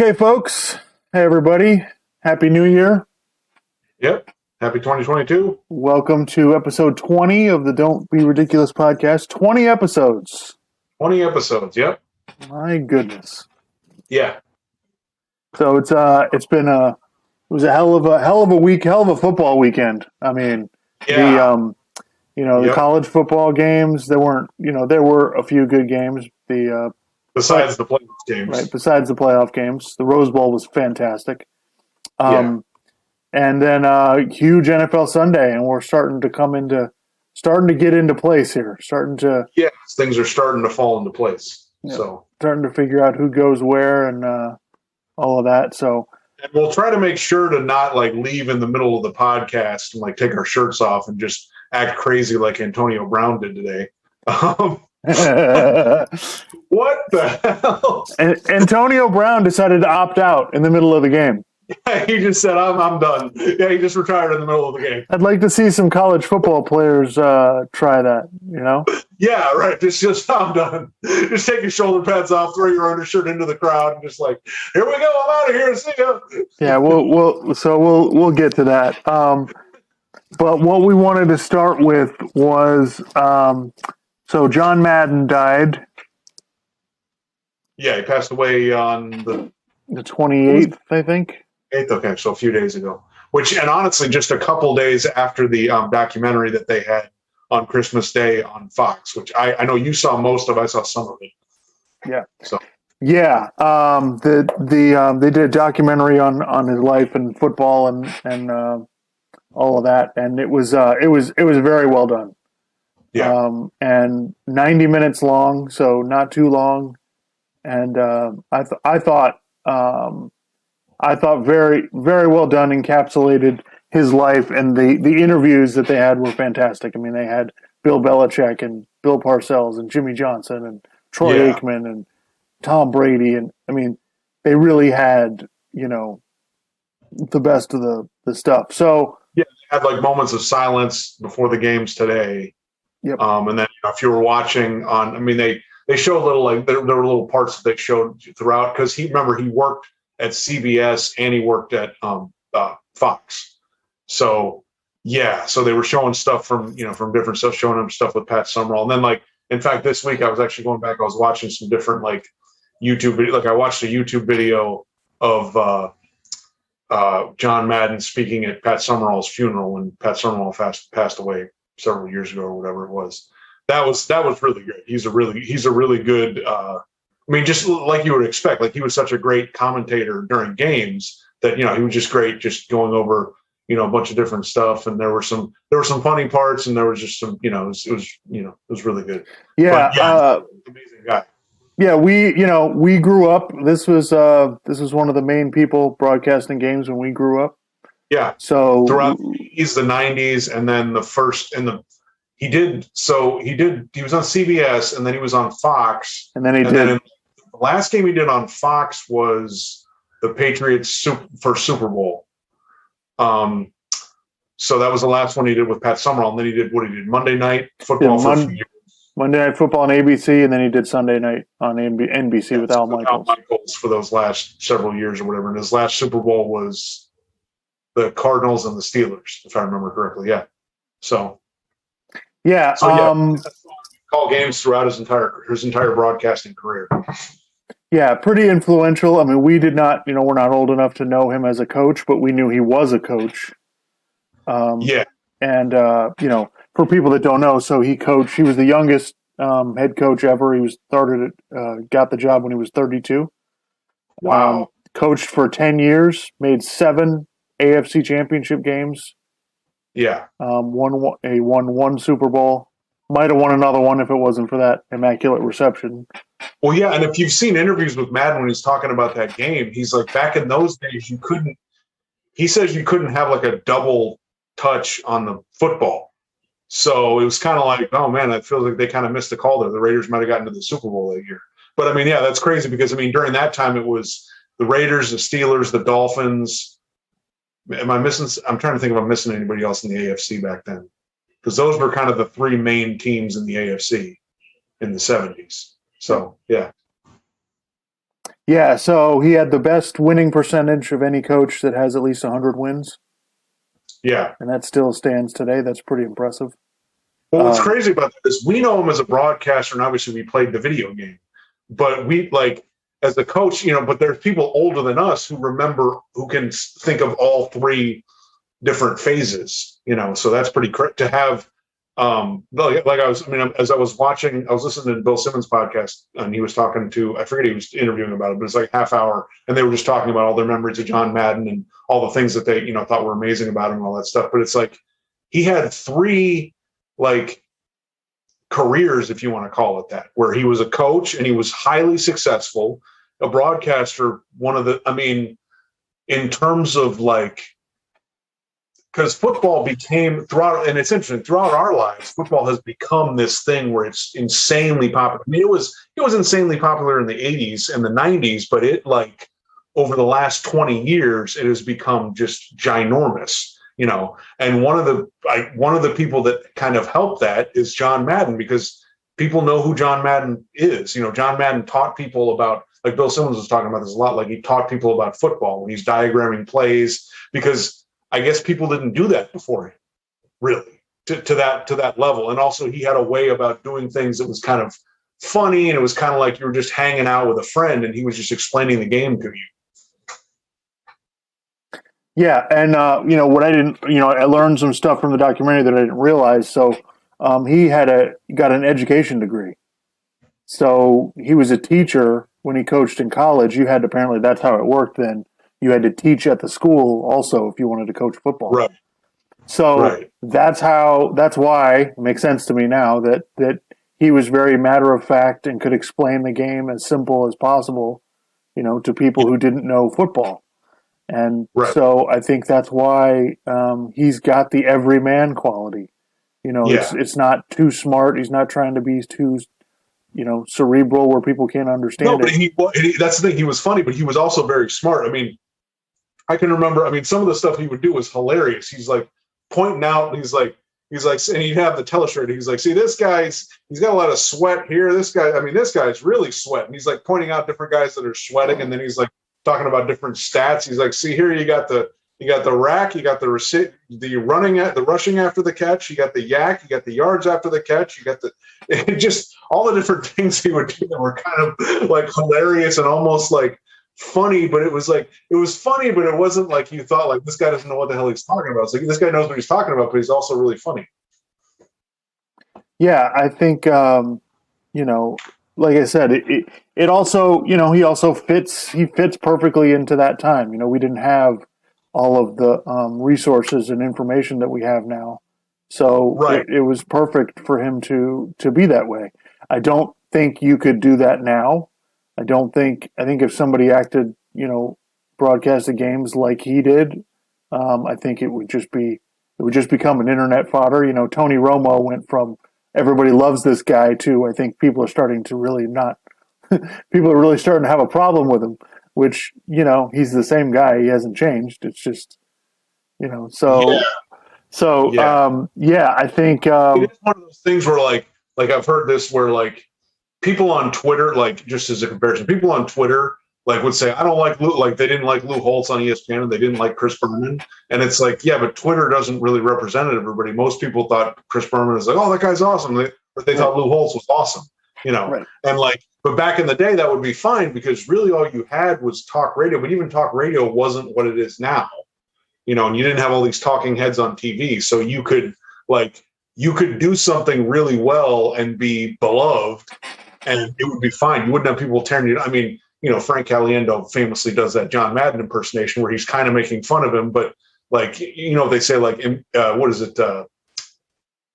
Okay, folks. Hey, everybody. Happy New Year. Yep. Happy 2022. Welcome to episode 20 of the Don't Be Ridiculous podcast. 20 episodes. 20 episodes. Yep. My goodness. Yeah. So it was a hell of a week, hell of a football weekend. I mean, Yeah. the Yep. college football games, there were a few good games. Besides the playoff games. Right, besides the playoff games. The Rose Bowl was fantastic. And then huge NFL Sunday, and we're starting to get into place here. Yes, things are starting to fall into place. Yeah. So Starting to figure out who goes where and all of that. So and we'll try to make sure to not leave in the middle of the podcast and take our shirts off and just act crazy like Antonio Brown did today. What the hell? And Antonio Brown decided to opt out in the middle of the game. He just said, I'm done. Yeah, he just retired in the middle of the game. I'd like to see some college football players try that, Yeah, right. Just I'm done. Just take your shoulder pads off, throw your undershirt into the crowd, and just here we go. I'm out of here. See ya. Yeah, we'll get to that. But what we wanted to start with was so John Madden died. Yeah, he passed away on the 28th, I think. 8th. Okay, so a few days ago. And honestly, just a couple days after the documentary that they had on Christmas Day on Fox, which I know you saw most of. I saw some of it. Yeah. So. Yeah. They did a documentary on his life and football and all of that, and it was very well done. Yeah. And 90 minutes long, so not too long. And I thought very, very well done, encapsulated his life, and the interviews that they had were fantastic. I mean, they had Bill Belichick and Bill Parcells and Jimmy Johnson and Troy Aikman and Tom Brady, and I mean, they really had the best of the stuff. So yeah, they had moments of silence before the games today. Yep. And then if you were watching on, I mean, they show a little there were little parts that they showed throughout because he worked at CBS and he worked at Fox. So yeah, so they were showing stuff from different stuff, showing him stuff with Pat Summerall, and then in fact this week I was actually going back, I was watching some different YouTube video. I watched a YouTube video of John Madden speaking at Pat Summerall's funeral when Pat Summerall passed away several years ago or whatever it was. That was really good. He's a really good. I mean, just like you would expect. He was such a great commentator during games that he was just great, just going over a bunch of different stuff. And there were some funny parts, and there was just some it was really good. Yeah, amazing guy. Yeah, we grew up. This was one of the main people broadcasting games when we grew up. Yeah. So throughout the 90s, and then he was on CBS, and then he was on Fox, and then the last game he did on Fox was the Patriots first Super Bowl. So that was the last one he did with Pat Summerall, and then he did Monday Night Football for a few years. Monday Night Football on ABC, and then he did Sunday Night on NBC with Al Michaels. Al Michaels for those last several years or whatever. And his last Super Bowl was the Cardinals and the Steelers, if I remember correctly. Yeah. So. Yeah. Call games throughout his entire broadcasting career. Yeah, pretty influential. I mean, we did not, we're not old enough to know him as a coach, but we knew he was a coach. Yeah. And, for people that don't know, so he was the youngest head coach ever. He got the job when he was 32. Wow. Coached for 10 years, made 7 AFC championship games. Yeah. Won one Super Bowl. Might have won another one if it wasn't for that immaculate reception. Well, yeah, and if you've seen interviews with Madden when he's talking about that game, he's like, back in those days, he says you couldn't have a double touch on the football. So it was kind of like, oh man, it feels like they kind of missed the call there. The Raiders might have gotten to the Super Bowl that year. But I mean, yeah, that's crazy because I mean, during that time, it was the Raiders, the Steelers, the Dolphins. I'm trying to think if I'm missing anybody else in the AFC back then, because those were kind of the 3 main teams in the AFC in the 70s. So, yeah. Yeah, so he had the best winning percentage of any coach that has at least 100 wins, Yeah. and that still stands today. That's pretty impressive. Well, what's crazy about that is we know him as a broadcaster, and obviously we played the video game. But we like as a coach, but there's people older than us who remember, who can think of all three different phases. So that's pretty to have. As I was watching, I was listening to Bill Simmons' podcast, and he was talking to, I forget, he was interviewing about it, but it's like half hour, and they were just talking about all their memories of John Madden and all the things that they, thought were amazing about him and all that stuff. But it's like he had three like careers, if you want to call it that, where he was a coach and he was highly successful, a broadcaster. In terms of like, because football became throughout, and it's interesting, throughout our lives, football has become this thing where it's insanely popular. It was insanely popular in the 80s and the 90s, but it like over the last 20 years, it has become just ginormous. And one of the people that kind of helped that is John Madden, because people know who John Madden is. John Madden taught people about, like Bill Simmons was talking about this a lot, like he taught people about football when he's diagramming plays, because I guess people didn't do that before him, really, to that level. And also he had a way about doing things that was kind of funny, and it was kind of like you were just hanging out with a friend and he was just explaining the game to you. Yeah, and what I didn't, I learned some stuff from the documentary that I didn't realize. So he got an education degree. So he was a teacher when he coached in college. You had to, apparently that's how it worked then. You had to teach at the school also if you wanted to coach football. Right. So that's why it makes sense to me now that he was very matter of fact and could explain the game as simple as possible, to people who didn't know football. And so I think that's why he's got the everyman quality. It's not too smart. He's not trying to be too, cerebral where people can't understand it. No, but that's the thing. He was funny, but he was also very smart. I can remember, some of the stuff he would do was hilarious. He's like pointing out, he's like, and he'd have the telestrator. He's like, see, he's got a lot of sweat here. This guy's really sweating. He's like pointing out different guys that are sweating. And then he's like talking about different stats. He's like, see here, you got the rack, you got the rushing after the catch, you got the yak, you got the yards after the catch, you got just all the different things he would do that were kind of like hilarious and almost like funny, but it was funny, but it wasn't like you thought like this guy doesn't know what the hell he's talking about. It's like this guy knows what he's talking about, but he's also really funny. Yeah, I think like I said, it also, he also fits perfectly into that time. We didn't have all of the resources and information that we have now, so it was perfect for him to be that way. I don't think you could do that now. I think if somebody acted, broadcasted games like he did, I think it would just become an internet fodder. Tony Romo went from everybody loves this guy to, I think people are starting to really not, people are really starting to have a problem with him, which, he's the same guy. He hasn't changed. It's just, I think, it is one of those things where like I've heard this where like people on Twitter, like just as a comparison, people on Twitter like would say, I don't like Lou, like they didn't like Lou Holtz on ESPN and they didn't like Chris Berman. And it's like, yeah, but Twitter doesn't really represent everybody. Most people thought Chris Berman was like, oh, that guy's awesome. They thought Lou Holtz was awesome, and like, but back in the day that would be fine because really all you had was talk radio, but even talk radio wasn't what it is now, and you didn't have all these talking heads on TV. So you could do something really well and be beloved and it would be fine. You wouldn't have people tearing you. Frank Caliendo famously does that John Madden impersonation where he's kind of making fun of him, but like, they say like, what is it?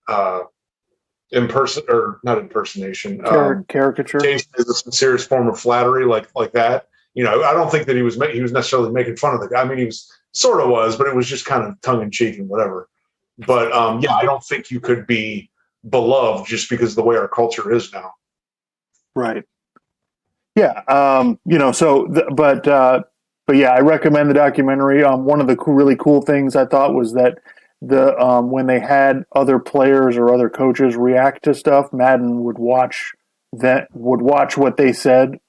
Not impersonation. Caricature is the sincerest form of flattery, like that. I don't think that he was necessarily making fun of the guy. He was sort of was, but it was just kind of tongue in cheek and whatever. But I don't think you could be beloved just because of the way our culture is now. Right. Yeah. But yeah, I recommend the documentary. One of the really cool things I thought was that when they had other players or other coaches react to stuff, Madden would watch what they said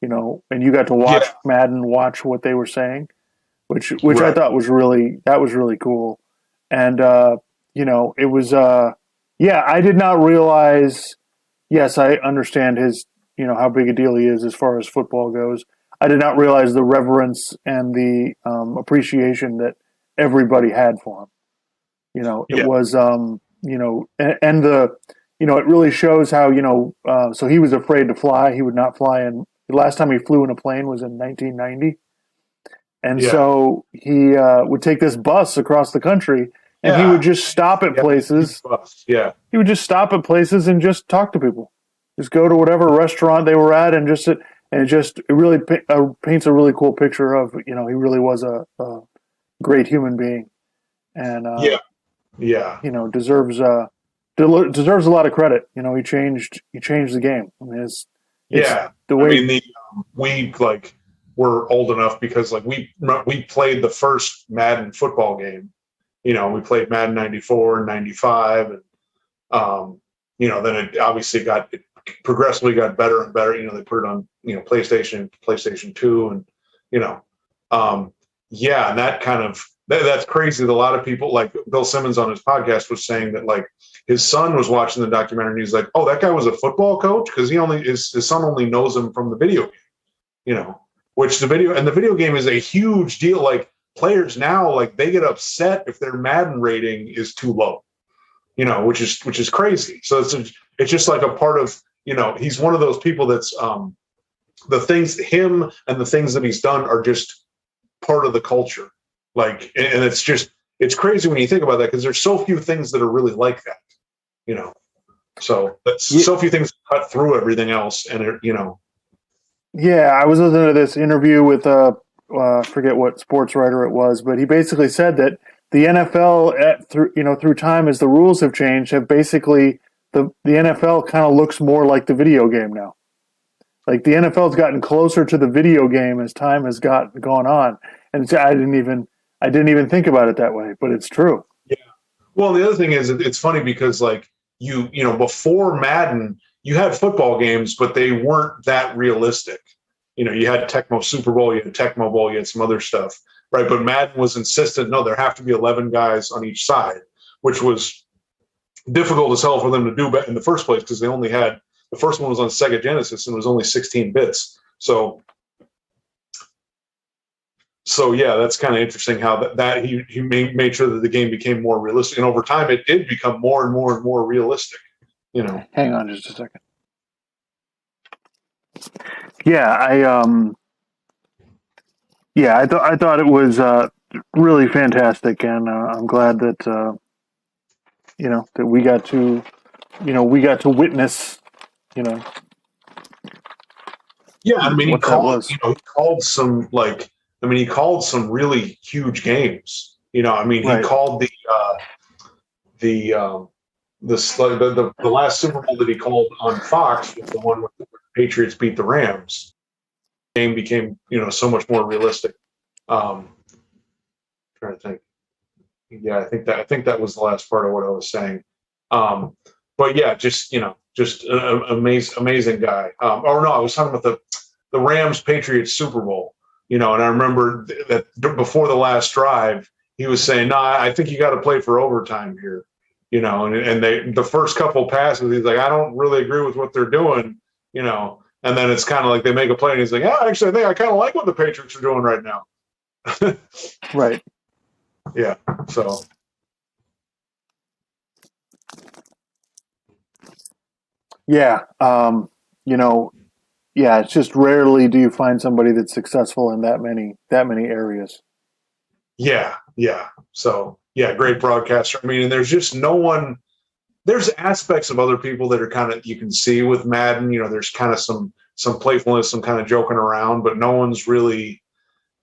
and you got to watch Madden watch what they were saying, which I thought was really cool. And, it was, I did not realize, yes, I understand his, how big a deal he is as far as football goes. I did not realize the reverence and the appreciation that everybody had for him. It was, and the, it really shows how, so he was afraid to fly. He would not fly. And the last time he flew in a plane was in 1990. And so he would take this bus across the country and he would just stop at places. Yeah. He would just stop at places and just talk to people. Just go to whatever restaurant they were at and just sit. And it really paints a really cool picture of, he really was a great human being. And, deserves a lot of credit. He changed the game. I mean, it's the way we we're old enough because we played the first Madden football game. We played Madden 94 and 95 and then it obviously progressively got better and better. They put it on, PlayStation 2 and, and that kind of, that's crazy that a lot of people, like Bill Simmons on his podcast was saying that his son was watching the documentary and he's like, oh, that guy was a football coach? Because his son only knows him from the video game, which the video game is a huge deal. Like players now, they get upset if their Madden rating is too low, which is crazy. So it's just like a part of, he's one of those people that's the things him and the things that he's done are just part of the culture. And it's crazy when you think about that because there's so few things that are really like that, so that's so few things cut through everything else. And Yeah, I was listening to this interview with I forget what sports writer it was, but he basically said that the NFL through time as the rules have changed, have basically the NFL kind of looks more like the video game now. Like the NFL's gotten closer to the video game as time has gone on, and I didn't even think about it that way, but it's true. Yeah. Well, the other thing is it's funny because before Madden, you had football games, but they weren't that realistic. You had Tecmo Super Bowl, you had Tecmo Bowl, you had some other stuff, right? But Madden was insistent, no, there have to be 11 guys on each side, which was difficult as hell for them to do in the first place because they only had the first one was on Sega Genesis and it was only 16 bits. So yeah, that's kind of interesting how that he made sure that the game became more realistic, and over time it did become more and more and more realistic. Hang on just a second. Yeah, I thought it was really fantastic, and I'm glad that that we got to witness. Yeah, I mean, he called some he called some really huge games. He called the last Super Bowl that he called on Fox was the one where the Patriots beat the Rams. The game became, so much more realistic. Trying to think. Yeah, I think that was the last part of what I was saying. But yeah, just an amazing guy. I was talking about the Rams Patriots Super Bowl. And I remember that before the last drive, he was saying, "No, I think you got to play for overtime here." And the first couple passes, he's like, "I don't really agree with what they're doing," And then it's kind of like they make a play, and he's like, "Yeah, actually, I think I kind of like what the Patriots are doing right now." Right. Yeah. So. Yeah. It's just rarely do you find somebody that's successful in that many areas. Yeah. So yeah, great broadcaster. I mean, and there's just no one. There's aspects of other people that are kind of you can see with Madden. There's kind of some playfulness, some kind of joking around, but no one's really,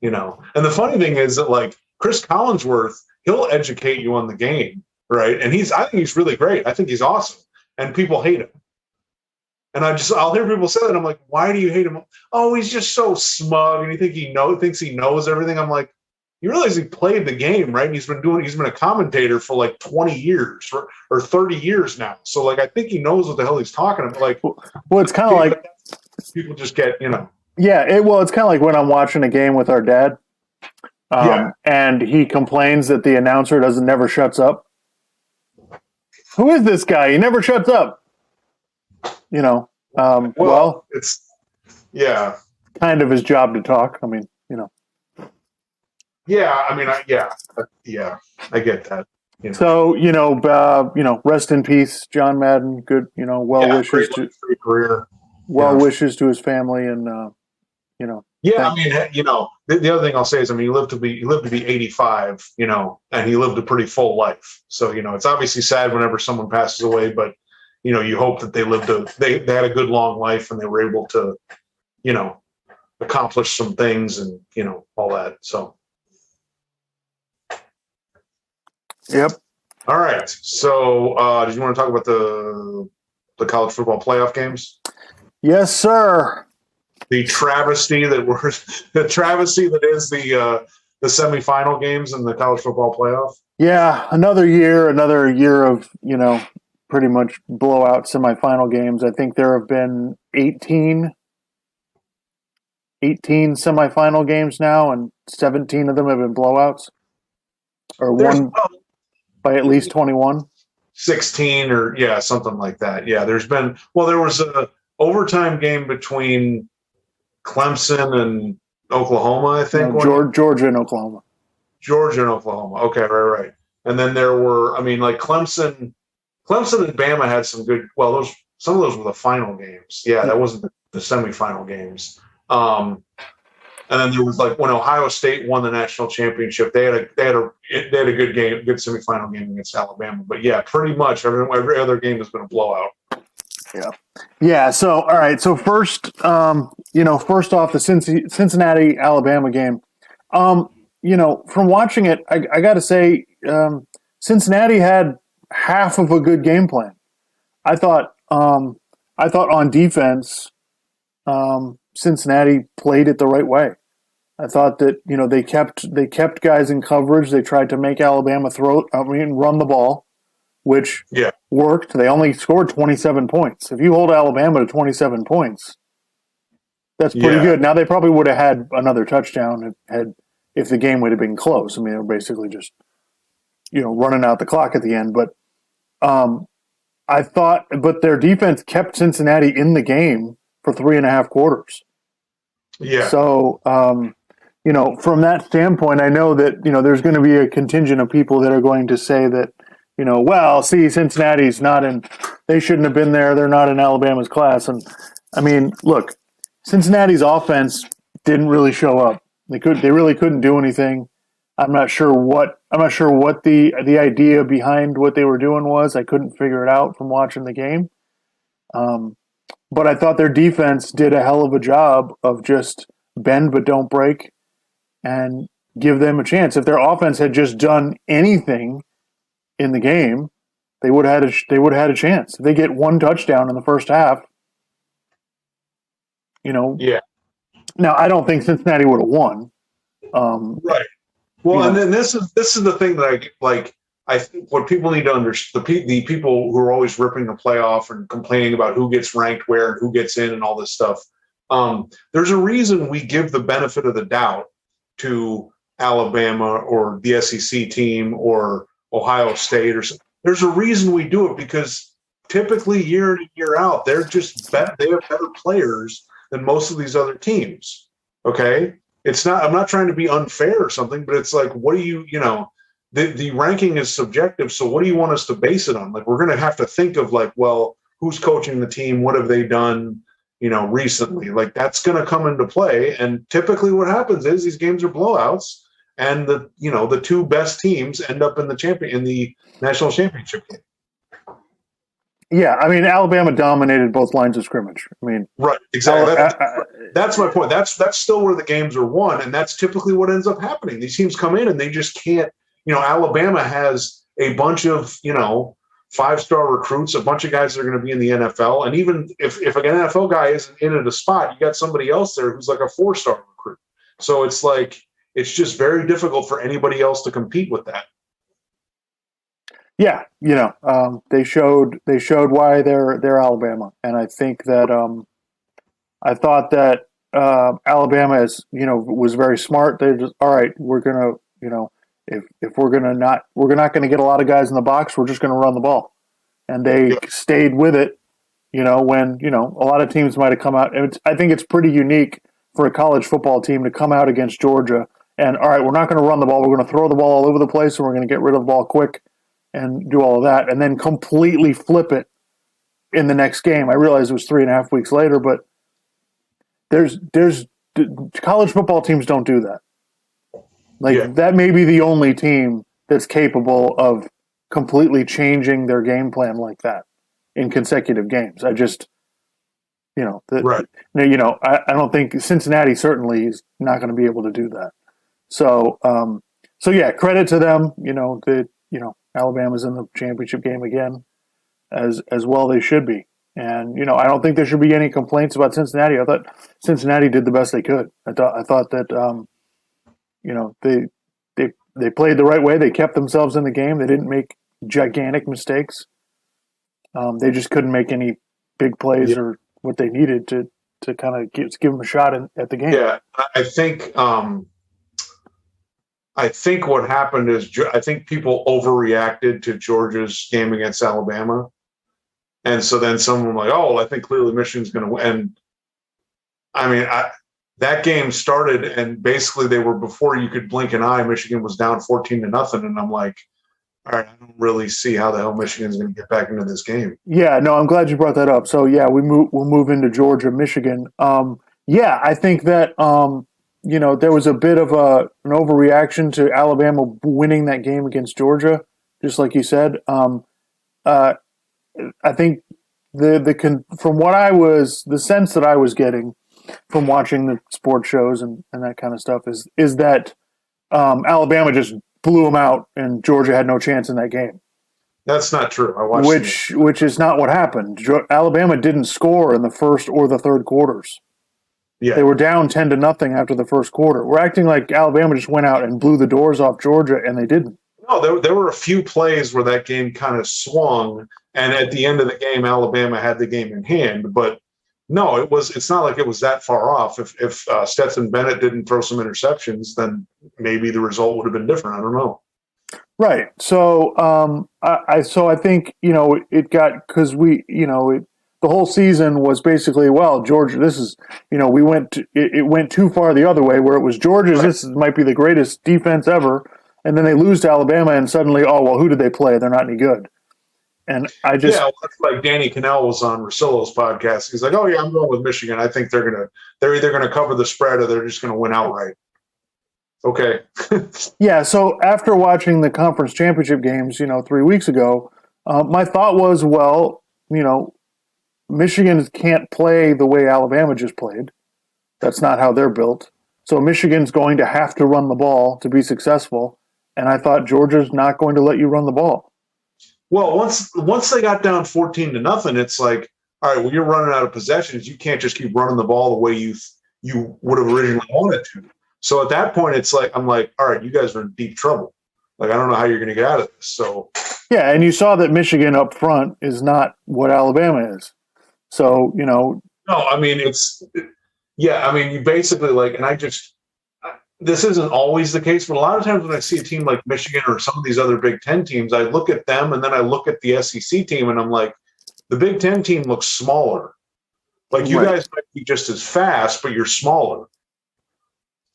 And the funny thing is that Chris Collinsworth, he'll educate you on the game, right? And I think he's really great. I think he's awesome, and people hate him. And I'll hear people say that. I'm like, why do you hate him? Oh, he's just so smug, and thinks he knows everything. I'm like, you realize he played the game, right? And he's been a commentator for 20 years or 30 years now. So I think he knows what the hell he's talking about. Well, it's kind of like people just get, Yeah, it's kind of like when I'm watching a game with our dad, and he complains that the announcer never shuts up. Who is this guy? He never shuts up. It's kind of his job to talk. I mean, Yeah, I mean, I get that. So rest in peace, John Madden. Good, wishes to career. Wishes to his family, and Yeah, I mean, the other thing I'll say is, I mean, he lived to be 85, and he lived a pretty full life. So it's obviously sad whenever someone passes away, but you hope that they had a good long life and they were able to, accomplish some things and all that. So. Yep. All right. So, did you want to talk about the college football playoff games? Yes, sir. The travesty that is the semifinal games in the college football playoff. Yeah, another year of pretty much blowout semifinal games. I think there have been 18 semifinal games now, and 17 of them have been blowouts, or won by at least 21. 16 or something like that. Yeah, there was a overtime game between Clemson and Oklahoma, I think. No, Georgia and Oklahoma. Okay, right. And then there were, I mean, like Clemson and Bama had some good. Well, some of those were the final games. Yeah, that wasn't the semifinal games. And then there was like when Ohio State won the national championship, they had a good semifinal game against Alabama. But yeah, pretty much every other game has been a blowout. Yeah. So all right. So first off, the Cincinnati Alabama game. From watching it, I got to say, Cincinnati had half of a good game plan. I thought on defense, Cincinnati played it the right way. I thought that they kept guys in coverage. They tried to make Alabama run the ball, which worked. They only scored 27 points. If you hold Alabama to 27 points, that's pretty good. Now they probably would have had another touchdown if the game would have been close. I mean, they were basically just running out the clock at the end. But but their defense kept Cincinnati in the game for 3.5 quarters. Yeah. So, from that standpoint, I know that, there's going to be a contingent of people that are going to say that, Cincinnati's they shouldn't have been there. They're not in Alabama's class. And I mean, look, Cincinnati's offense didn't really show up. They really couldn't do anything. I'm not sure what the idea behind what they were doing was. I couldn't figure it out from watching the game. But I thought their defense did a hell of a job of just bend but don't break and give them a chance. If their offense had just done anything in the game, they would have had a chance. If they get one touchdown in the first half, Yeah. Now I don't think Cincinnati would have won. Right. Well, and then this is the thing that I think what people need to understand, the people who are always ripping the playoff and complaining about who gets ranked where and who gets in and all this stuff. There's a reason we give the benefit of the doubt to Alabama or the SEC team or Ohio State or something. There's a reason we do it because typically year in and year out, they have better players than most of these other teams. Okay. I'm not trying to be unfair or something, but it's like, what do the ranking is subjective. So what do you want us to base it on? Like, we're going to have to think of who's coaching the team? What have they done, recently? Like, that's going to come into play. And typically what happens is these games are blowouts and the two best teams end up in the national championship game. Yeah, I mean, Alabama dominated both lines of scrimmage. I mean, right, exactly. That's my point. That's still where the games are won, and that's typically what ends up happening. These teams come in and they just can't. Alabama has a bunch of 5-star recruits, a bunch of guys that are going to be in the NFL, and even if an NFL guy isn't in at a spot, you got somebody else there who's like a 4-star recruit. So it's just very difficult for anybody else to compete with that. Yeah, they showed why they're Alabama, and I think that I thought that Alabama is, was very smart. They just, all right, we're gonna, if we're not gonna get a lot of guys in the box, we're just gonna run the ball, and they stayed with it. When a lot of teams might have come out. I think it's pretty unique for a college football team to come out against Georgia and, all right, we're not going to run the ball. We're going to throw the ball all over the place, and we're going to get rid of the ball quick and do all of that, and then completely flip it in the next game. I realize it was 3.5 weeks later, but there's college football teams don't do that. That may be the only team that's capable of completely changing their game plan like that in consecutive games. I just, right. I don't think Cincinnati certainly is not going to be able to do that. So yeah, credit to them. Alabama's in the championship game again, as well they should be. And I don't think there should be any complaints about Cincinnati. I thought Cincinnati did the best they could. I thought that they played the right way. They kept themselves in the game. They didn't make gigantic mistakes. They just couldn't make any big plays or what they needed to kind of give them a shot at the game. Yeah, I think what happened is I think people overreacted to Georgia's game against Alabama. And so then someone like, oh, I think clearly Michigan's going to win. And I mean, that game started and basically they were, before you could blink an eye, Michigan was down 14-0. And I'm like, all right, I don't really see how the hell Michigan's going to get back into this game. Yeah, no, I'm glad you brought that up. So yeah, we'll move into Georgia, Michigan. I think that there was a bit of an overreaction to Alabama winning that game against Georgia, just like you said. I think from the sense that I was getting from watching the sports shows and that kind of stuff is that Alabama just blew them out and Georgia had no chance in that game. That's not true. I watched which is not what happened. Alabama didn't score in the first or the third quarters. Yeah. They were down 10-0 after the first quarter. We're acting like Alabama just went out and blew the doors off Georgia, and they didn't. No, there were a few plays where that game kind of swung, and at the end of the game, Alabama had the game in hand. But no, it's not like it was that far off. If Stetson Bennett didn't throw some interceptions, then maybe the result would have been different. I don't know. Right. So I think it got, because the whole season was basically, well, Georgia, this is, it went too far the other way where it was Georgia, right. This might be the greatest defense ever. And then they lose to Alabama and suddenly, oh, well, who did they play? They're not any good. And I just. Yeah, well, that's like Danny Cannell was on Russillo's podcast. He's like, oh, yeah, I'm going with Michigan. I think they're either going to cover the spread or they're just going to win outright. Okay. Yeah. So after watching the conference championship games, 3 weeks ago, my thought was, well, Michigan can't play the way Alabama just played. That's not how they're built. So Michigan's going to have to run the ball to be successful. And I thought Georgia's not going to let you run the ball. Well, once they got down 14-0, it's like, all right, well, you're running out of possessions. You can't just keep running the ball the way you would have originally wanted to. So at that point, it's like, I'm like, all right, you guys are in deep trouble. Like, I don't know how you're going to get out of this. So yeah, and you saw that Michigan up front is not what Alabama is. So, No, I mean, you basically this isn't always the case, but a lot of times when I see a team like Michigan or some of these other Big Ten teams, I look at them and then I look at the SEC team and I'm like, the Big Ten team looks smaller. Like, you guys might be just as fast, but you're smaller.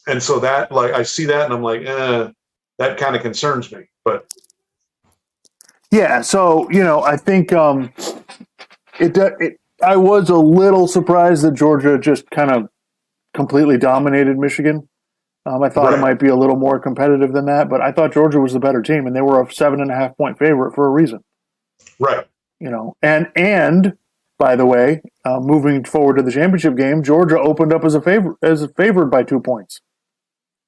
And so that, I see that and I'm like, that kind of concerns me. But yeah, so, I think I was a little surprised that Georgia just kind of completely dominated Michigan. I thought it might be a little more competitive than that, but I thought Georgia was the better team, and they were a 7.5-point favorite for a reason. Right. And by the way, moving forward to the championship game, Georgia opened up as a favorite by 2 points.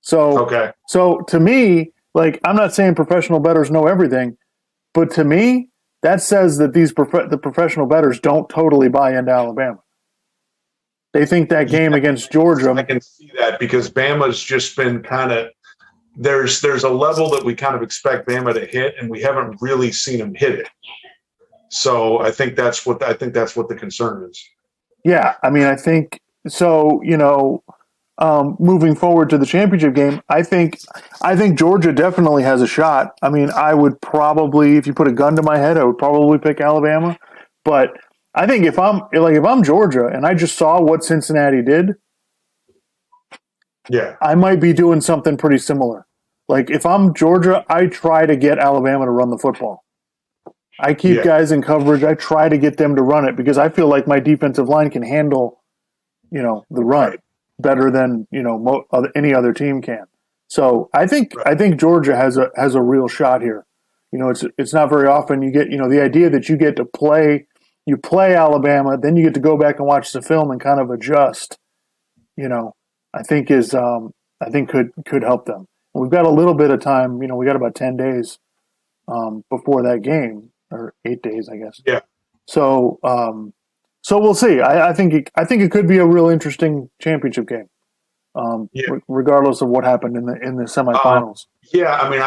So to me, I'm not saying professional bettors know everything, but to me, that says that the professional bettors don't totally buy into Alabama. They think that game against Georgia. I can see that because Bama's just been kind of there's a level that we kind of expect Bama to hit, and we haven't really seen them hit it. So I think that's what the concern is. Yeah, I mean, I think so moving forward to the championship game, I think Georgia definitely has a shot. I mean, I would probably, if you put a gun to my head, I would probably pick Alabama. But I think if I'm Georgia and I just saw what Cincinnati did, Yeah. I might be doing something pretty similar. Like if I'm Georgia, I try to get Alabama to run the football. I keep guys in coverage. I try to get them to run it because I feel like my defensive line can handle, the run better than any other team can. So I think Georgia has a real shot here. It's not very often you get the idea that you get to play Alabama, then you get to go back and watch the film and kind of adjust. I think could help them. We've got a little bit of time. We got about 10 days before that game, or 8 days, I guess. Yeah. So we'll see. I think it could be a real interesting championship game, regardless of what happened in the semifinals. I mean,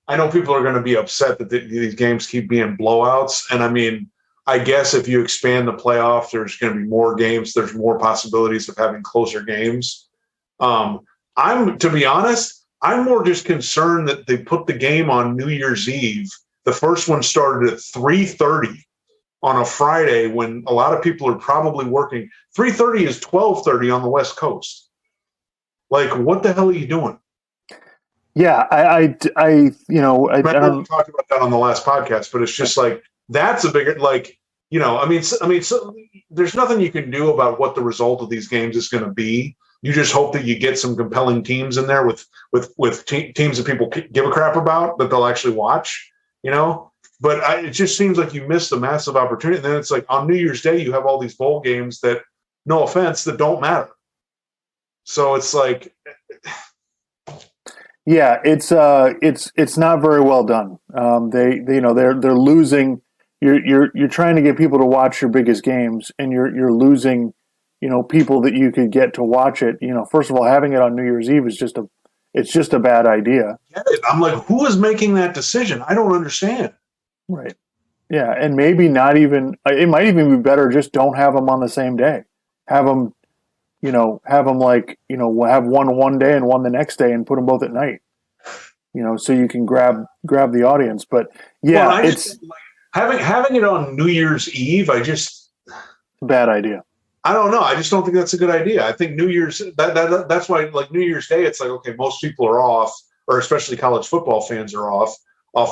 I know people are going to be upset that these games keep being blowouts, and I mean, I guess if you expand the playoff, there's going to be more games. There's more possibilities of having closer games. To be honest, I'm more just concerned that they put the game on New Year's Eve. The first one started at 3:30 on a Friday when a lot of people are probably working. 3:30 is 12:30 on the West Coast. Like, what the hell are you doing? Yeah, I don't talked about that on the last podcast, but it's just like that's a bigger I mean, so there's nothing you can do about what the result of these games is going to be. You just hope that you get some compelling teams in there with teams that people give a crap about that they'll actually watch. But it just seems like you missed a massive opportunity. And then it's like on New Year's Day, you have all these bowl games that, no offense, that don't matter. So it's like, yeah, it's not very well done. They're losing. You're trying to get people to watch your biggest games, and you're losing, people that you could get to watch it. First of all, having it on New Year's Eve is just a bad idea. I'm like, who is making that decision? I don't understand. Right. Yeah, and maybe not even. It might even be better just don't have them on the same day. Have them have one day and one the next day, and put them both at night. So you can grab the audience. But yeah, it's having it on New Year's Eve. It's a bad idea. I don't know. I just don't think that's a good idea. I think New Year's that's why, like, New Year's Day, it's like, okay, most people are off, or especially college football fans are off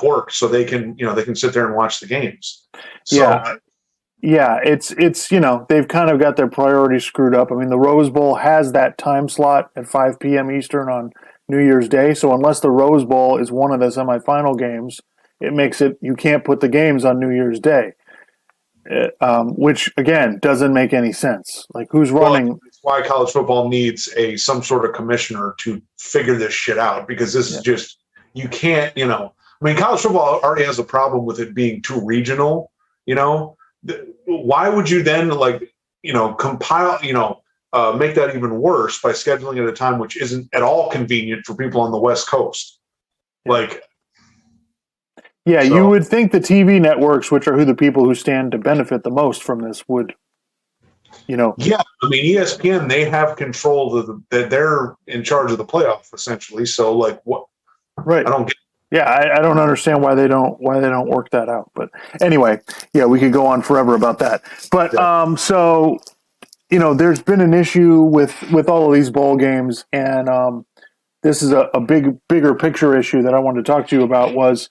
work, so they can sit there and watch the games. So, yeah, it's they've kind of got their priorities screwed up. I mean, the Rose Bowl has that time slot at 5 p.m. Eastern on New Year's Day, so unless the Rose Bowl is one of the semifinal games, it makes it you can't put the games on New Year's Day. Which again doesn't make any sense. Like, who's running? Well, that's why college football needs some sort of commissioner to figure this shit out, because this is just, you can't. I mean, college football already has a problem with it being too regional. Why would you then compile? Make that even worse by scheduling at a time which isn't at all convenient for people on the West Coast. You would think the TV networks, which are the people who stand to benefit the most from this, would, Yeah, I mean, ESPN, they have control of they're in charge of the playoff, essentially. So, what? Right. I don't get. Yeah, I don't understand why they don't work that out. But anyway, we could go on forever about that. But there's been an issue with all of these bowl games, and this is a bigger picture issue that I wanted to talk to you about. Was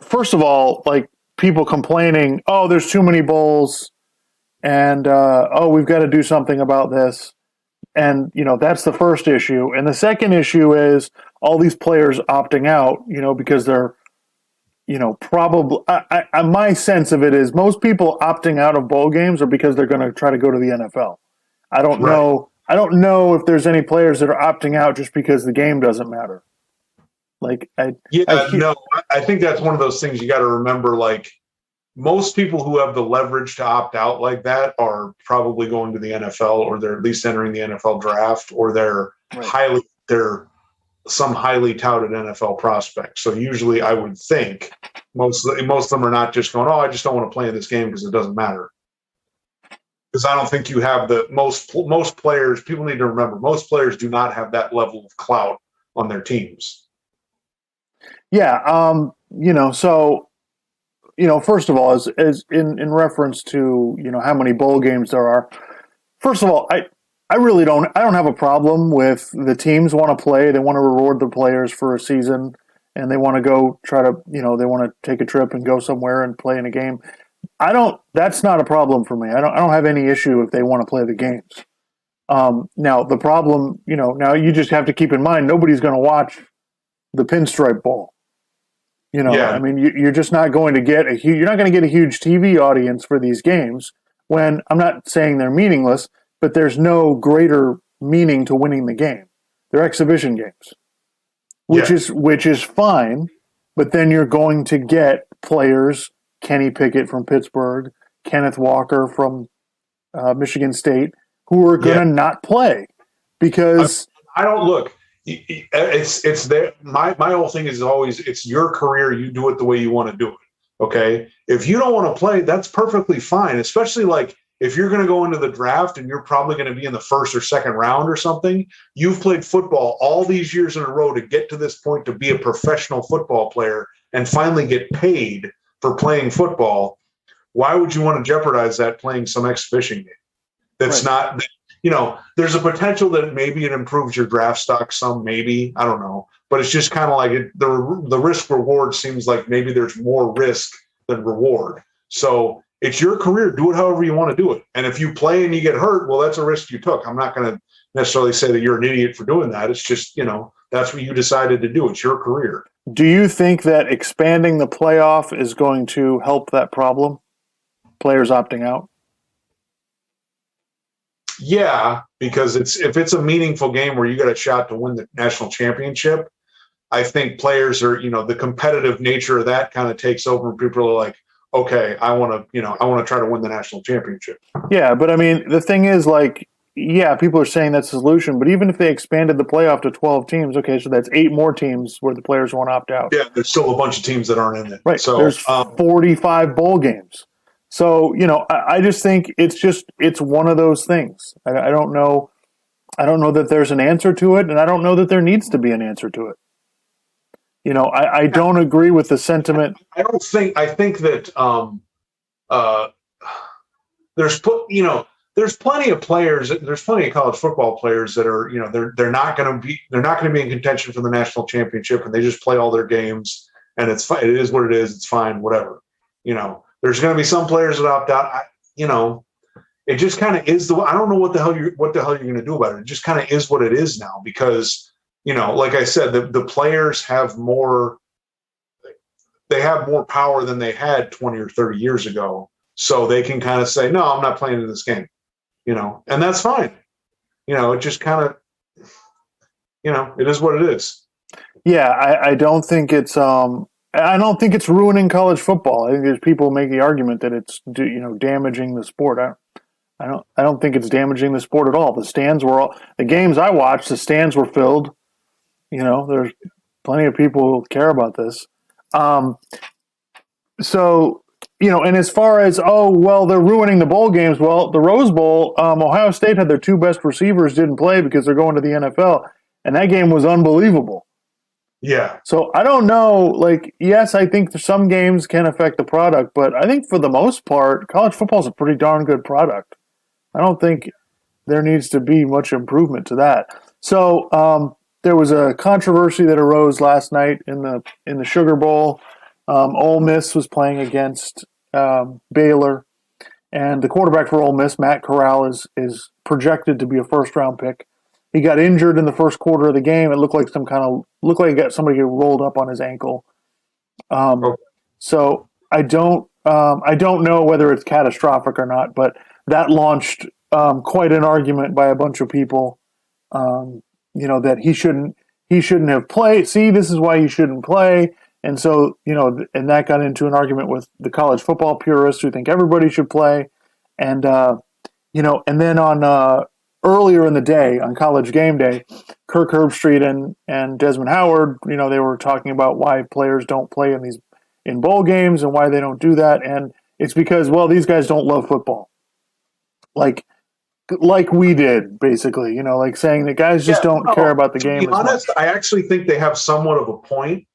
first of all, like, people complaining, oh, there's too many bowls, and we've got to do something about this. And, that's the first issue. And the second issue is all these players opting out, because they're, probably, my sense of it is most people opting out of bowl games are because they're going to try to go to the NFL. I don't know. I don't know if there's any players that are opting out just because the game doesn't matter. I think that's one of those things you got to remember. Like, most people who have the leverage to opt out like that are probably going to the NFL, or they're at least entering the NFL draft, or they're some highly touted NFL prospect. So usually, I would think most of them are not just going, oh, I just don't want to play in this game because it doesn't matter. because I don't think you have the most players. People need to remember most players do not have that level of clout on their teams. Yeah, so first of all, as in reference to how many bowl games there are. First of all, I really don't have a problem with the teams want to play. They want to reward the players for a season, and they want to go try to they want to take a trip and go somewhere and play in a game. That's not a problem for me. I don't have any issue if they want to play the games. Now the problem, now you just have to keep in mind nobody's going to watch the Pinstripe Bowl. Yeah. I mean, you're just not going to get you're not going to get a huge TV audience for these games. When I'm not saying they're meaningless, but there's no greater meaning to winning the game. They're exhibition games, which is fine. But then you're going to get players, Kenny Pickett from Pittsburgh, Kenneth Walker from Michigan State, who are going to not play because I don't look. It's there. My whole thing is always it's your career. You do it the way you want to do it. Okay. If you don't want to play, that's perfectly fine. Especially like if you're going to go into the draft and you're probably going to be in the first or second round or something, you've played football all these years in a row to get to this point to be a professional football player and finally get paid for playing football. Why would you want to jeopardize that playing some exhibition game? That's not, there's a potential that maybe it improves your draft stock some, maybe, I don't know. But it's just kind of like the risk reward seems like maybe there's more risk than reward. So it's your career. Do it however you want to do it. And if you play and you get hurt, well, that's a risk you took. I'm not going to necessarily say that you're an idiot for doing that. It's just, that's what you decided to do. It's your career. Do you think that expanding the playoff is going to help that problem? Players opting out? Yeah, because if it's a meaningful game where you got a shot to win the national championship, I think players are, the competitive nature of that kind of takes over and people are like, okay, I want to try to win the national championship. Yeah, but I mean, the thing is people are saying that's the solution, but even if they expanded the playoff to 12 teams, okay, so that's 8 more teams where the players won't opt out. Yeah, there's still a bunch of teams that aren't in it. Right. So there's 45 bowl games. So, I just think it's one of those things. I don't know that there's an answer to it, and I don't know that there needs to be an answer to it. I don't agree with the sentiment. I think that there's plenty of players. There's plenty of college football players that are, they're not going to be in contention for the national championship, and they just play all their games, and it is what it is. It's fine, whatever. There's going to be some players that opt out. It just kind of is I don't know what the hell you're going to do about it. It just kind of is what it is now because. Like I said, the players have more power than they had 20 or 30 years ago. So they can kind of say, no, I'm not playing in this game, and that's fine. It just kind of, it is what it is. Yeah. I don't think it's ruining college football. I think there's people make the argument that it's, damaging the sport. I don't think it's damaging the sport at all. The games I watched, the stands were filled. There's plenty of people who care about this. So, and as far as, they're ruining the bowl games. Well, the Rose Bowl, Ohio State had their 2 best receivers didn't play because they're going to the NFL. And that game was unbelievable. Yeah. So I don't know, yes, I think some games can affect the product, but I think for the most part, college football is a pretty darn good product. I don't think there needs to be much improvement to that. So, there was a controversy that arose last night in the Sugar Bowl. Ole Miss was playing against Baylor, and the quarterback for Ole Miss, Matt Corral, is projected to be a first-round pick. He got injured in the first quarter of the game. It looked like he got somebody rolled up on his ankle. So I don't know whether it's catastrophic or not, but that launched quite an argument by a bunch of people. That he shouldn't have played. See, this is why he shouldn't play. And so, and that got into an argument with the college football purists who think everybody should play. And, and then on earlier in the day on College Game Day, Kirk Herbstreit and Desmond Howard, they were talking about why players don't play in bowl games and why they don't do that. And it's because, these guys don't love football. like we did, basically. You know, like saying that guys just don't care about the game to be as honest, much. I actually think they have somewhat of a point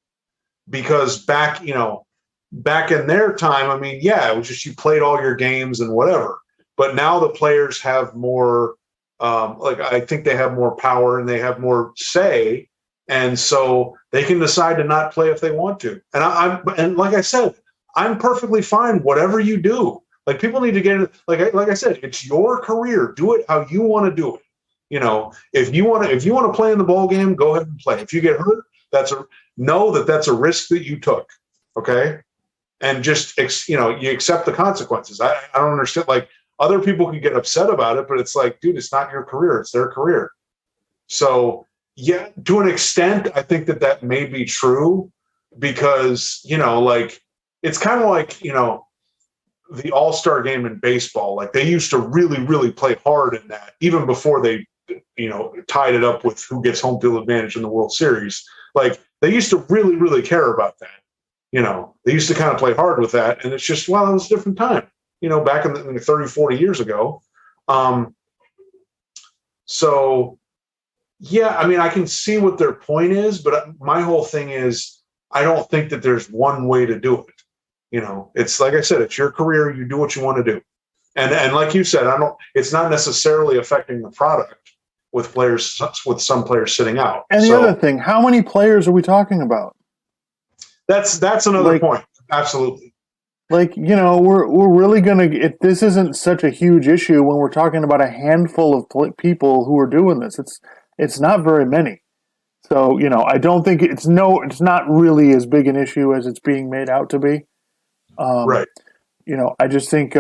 because back in their time, I mean, yeah, it was just you played all your games and whatever. But now the players have more, I think they have more power and they have more say, and so they can decide to not play if they want to. And like I said, I'm perfectly fine whatever you do. Like people need to get it. Like I said, it's your career. Do it how you want to do it. You know, if you want to play in the bowl game, go ahead and play. If you get hurt, know that that's a risk that you took. Okay. And just, you accept the consequences. I don't understand. Like other people can get upset about it, but it's like, dude, it's not your career. It's their career. So yeah, to an extent, I think that may be true because, it's kind of like, the All-Star game in baseball. Like they used to really, really play hard in that, even before they, tied it up with who gets home field advantage in the World Series. Like they used to really, really care about that. They used to kind of play hard with that. And it's just, well, it was a different time, back in the 30, 40 years ago. So, yeah, I mean, I can see what their point is, but my whole thing is I don't think that there's one way to do it. It's like I said, it's your career. You do what you want to do. And like you said, it's not necessarily affecting the product with some players sitting out. And the other thing, how many players are we talking about? That's another point. Absolutely. We're really going to, if this isn't such a huge issue when we're talking about a handful of people who are doing this, it's not very many. So, I don't think it's not really as big an issue as it's being made out to be. Right. I just think,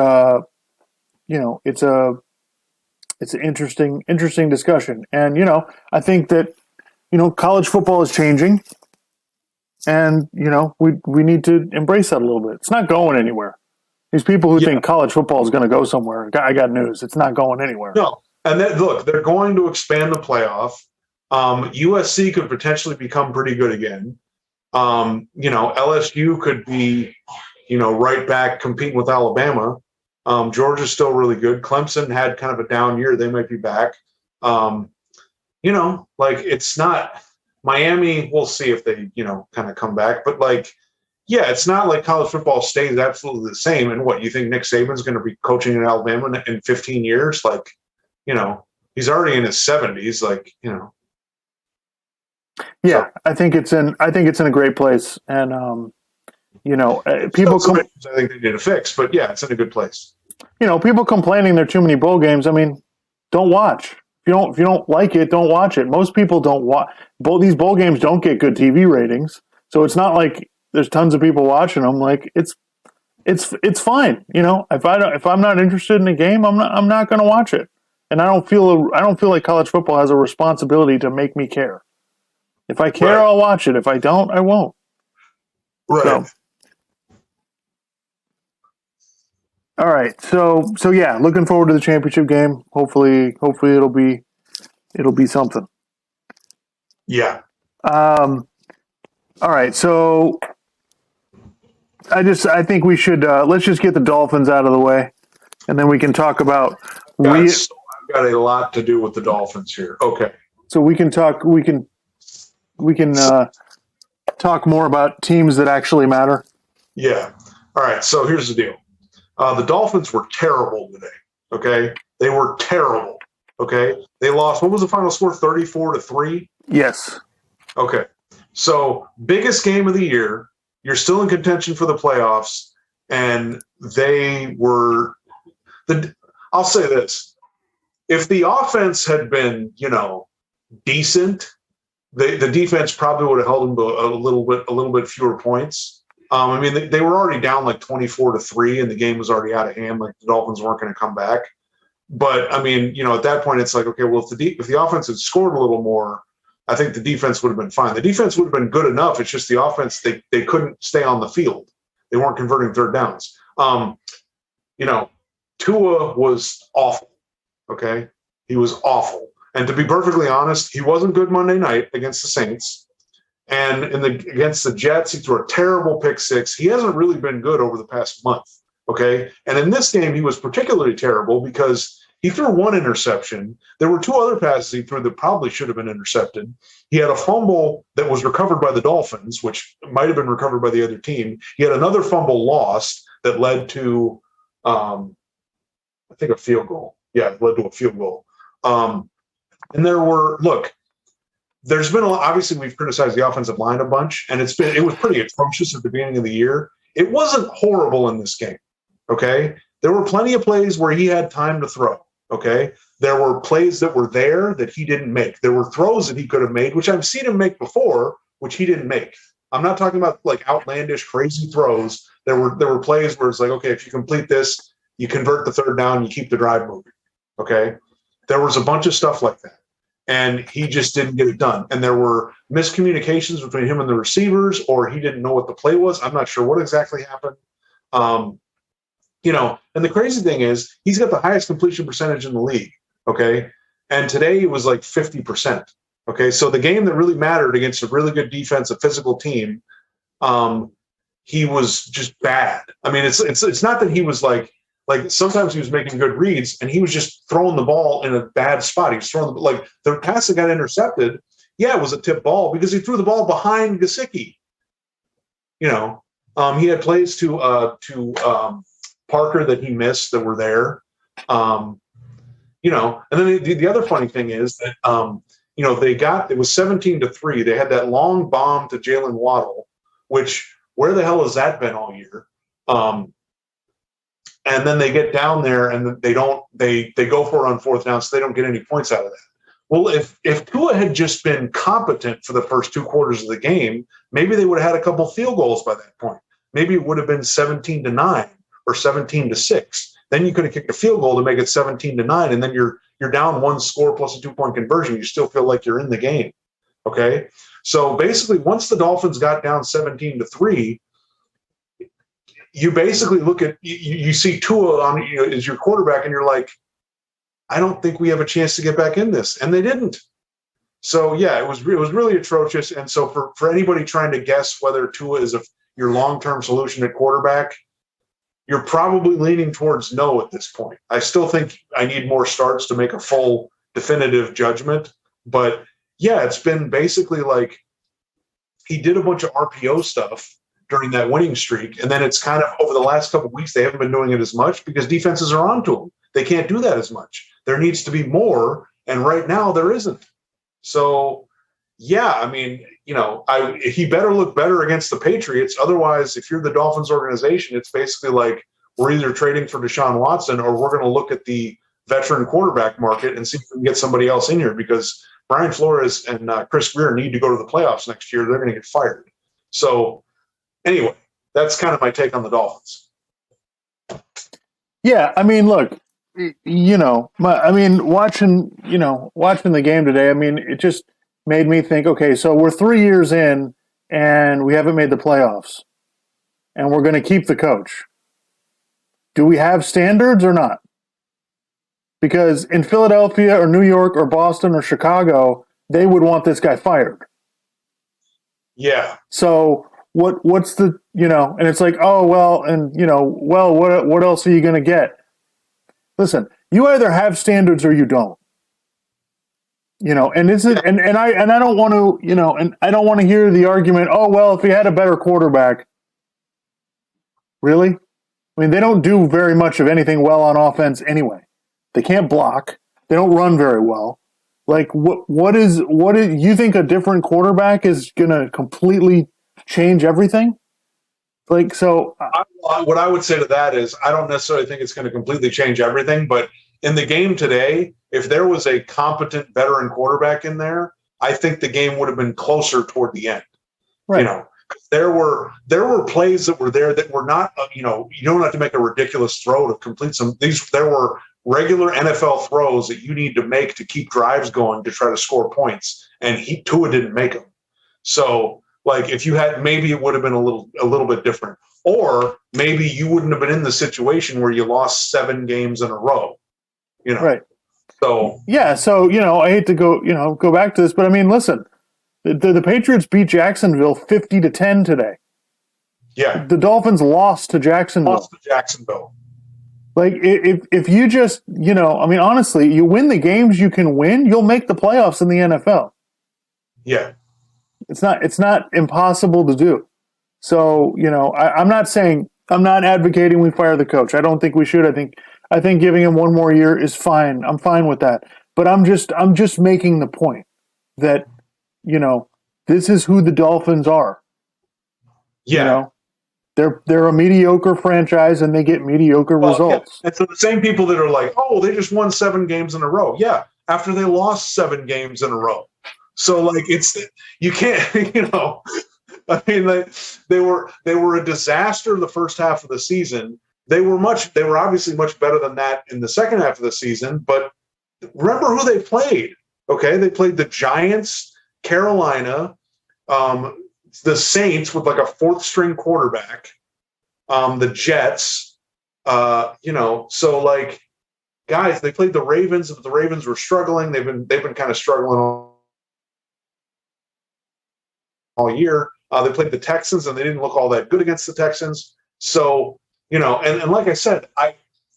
it's an interesting discussion. And, I think that, college football is changing. And, we need to embrace that a little bit. It's not going anywhere. These people who think college football is going to go somewhere, I got news. It's not going anywhere. No. And look, they're going to expand the playoff. USC could potentially become pretty good again. LSU could be, right back competing with Alabama. Georgia's still really good. Clemson had kind of a down year. They might be back. It's not Miami. We'll see if they, kind of come back. But it's not like college football stays absolutely the same. And what, you think Nick Saban's going to be coaching in Alabama in 15 years? He's already in his 70s. Yeah, I think it's in a great place. And, people I think they need to fix, but yeah, it's in a good place. People complaining there are too many bowl games. I mean, don't watch. If you don't like it, don't watch it. Most people don't watch. These bowl games don't get good TV ratings, so it's not like there's tons of people watching them. Like it's fine. If I'm not interested in a game, I'm not going to watch it. And I don't feel like college football has a responsibility to make me care. If I care, I'll watch it. If I don't, I won't. Right. All right. So yeah, looking forward to the championship game. Hopefully it'll be something. Yeah. All right. So I think we should let's just get the Dolphins out of the way, and then we can talk about. I've got a lot to do with the Dolphins here. Okay. So we can talk. We can talk more about teams that actually matter. Yeah. All right. So here's the deal. The Dolphins were terrible today. Okay. They were terrible. Okay. They lost. What was the final score? 34-3. Yes. Okay. So biggest game of the year. You're still in contention for the playoffs, and they were. I'll say this: if the offense had been, decent, the defense probably would have held them to a little bit fewer points. They were already down 24-3, and the game was already out of hand. Like the Dolphins weren't going to come back. But at that point, it's like, okay, well, if the offense had scored a little more, I think the defense would have been fine. The defense would have been good enough. It's just the offense, they couldn't stay on the field. They weren't converting third downs. Tua was awful. Okay. He was awful. And to be perfectly honest, he wasn't good Monday night against the Saints. And against the Jets, he threw a terrible pick six. He hasn't really been good over the past month. Okay. And in this game, he was particularly terrible because He threw one interception. There were two other passes he threw that probably should have been intercepted. He had a fumble that was recovered by the Dolphins, which might have been recovered by the other team. He had another fumble lost that led to, I think, a field goal. Yeah, it led to a field goal. And there were, there's been obviously we've criticized the offensive line a bunch, and it was pretty atrocious at the beginning of the year. It wasn't horrible in this game. Okay. There were plenty of plays where he had time to throw. Okay. There were plays that were there that he didn't make. There were throws that he could have made, which I've seen him make before, which he didn't make. I'm not talking about like outlandish, crazy throws. There were plays where it's like, okay, if you complete this, you convert the third down, you keep the drive moving. Okay. There was a bunch of stuff like that. And he just didn't get it done. And there were miscommunications between him and the receivers, or he didn't know what the play was. I'm not sure what exactly happened. And the crazy thing is he's got the highest completion percentage in the league. Okay. And today it was like 50%. Okay. So the game that really mattered against a really good defense, a physical team, he was just bad. I mean, it's not that he was like sometimes he was making good reads and he was just throwing the ball in a bad spot. He was throwing the pass that got intercepted. Yeah, it was a tip ball because he threw the ball behind Gesicki. He had plays to Parker that he missed that were there. And then the other funny thing is that, it was 17-3. They had that long bomb to Jalen Waddle, which where the hell has that been all year? And then they get down there and they go for it on fourth down, so they don't get any points out of that. Well, if Tua had just been competent for the first two quarters of the game, maybe they would have had a couple field goals by that point. Maybe it would have been 17-9 or 17-6. Then you could have kicked a field goal to make it 17-9, and then you're down one score plus a 2-point conversion. You still feel like you're in the game. Okay, so basically, once the Dolphins got down 17-3. You basically look at you see Tua as your quarterback, and you're like, I don't think we have a chance to get back in this, and they didn't. So yeah, it was really atrocious. And so for anybody trying to guess whether Tua is your long-term solution at quarterback, you're probably leaning towards no at this point. I still think I need more starts to make a full definitive judgment, but yeah, it's been basically like he did a bunch of RPO stuff during that winning streak. And then it's kind of over the last couple of weeks, they haven't been doing it as much because defenses are onto them. They can't do that as much. There needs to be more. And right now there isn't. So yeah, I mean, he better look better against the Patriots. Otherwise, if you're the Dolphins organization, it's basically like we're either trading for Deshaun Watson or we're going to look at the veteran quarterback market and see if we can get somebody else in here because Brian Flores and Chris Greer need to go to the playoffs next year. They're going to get fired. So, anyway, that's kind of my take on the Dolphins. Yeah, I mean, look, watching the game today, I mean, it just made me think, okay, so we're 3 years in and we haven't made the playoffs and we're going to keep the coach. Do we have standards or not? Because in Philadelphia or New York or Boston or Chicago, they would want this guy fired. Yeah. So what's the, and it's like, oh, well, and, what else are you going to get? Listen, you either have standards or you don't. And this is, and I don't want to, and I don't want to hear the argument, oh, well, if he had a better quarterback. Really? I mean, they don't do very much of anything well on offense anyway. They can't block. They don't run very well. Like, what is you think a different quarterback is going to completely change everything? Like, so. What I would say to that is I don't necessarily think it's going to completely change everything, but in the game today, if there was a competent veteran quarterback in there, I think the game would have been closer toward the end. Right. There were plays that were there that were not, you don't have to make a ridiculous throw to complete some. There were regular NFL throws that you need to make to keep drives going to try to score points, and Tua didn't make them. So, like, if you had, maybe it would have been a little bit different, or maybe you wouldn't have been in the situation where you lost 7 games in a row. Right. So yeah. So I hate to go back to this, but I mean, listen, the Patriots beat Jacksonville 50-10 today. Yeah. The Dolphins lost to Jacksonville. Like if you just, I mean, honestly, you win the games you can win, you'll make the playoffs in the NFL. Yeah. It's not impossible to do. So, I'm not advocating we fire the coach. I don't think we should. I think giving him one more year is fine. I'm fine with that. But I'm just making the point that, you know, this is who the Dolphins are. Yeah. They're a mediocre franchise and they get mediocre results. And so the same people that are like, oh, they just won 7 games in a row. Yeah, after they lost 7 games in a row. So like you can't, I mean, they were a disaster the first half of the season. They were obviously much better than that in the second half of the season. But remember who they played. Okay, they played the Giants, Carolina, the Saints with like a 4th string quarterback, the Jets, so like guys, they played the Ravens. But the Ravens were struggling. They've been kind of struggling all year. They played the Texans and they didn't look all that good against the Texans. So, and like I said,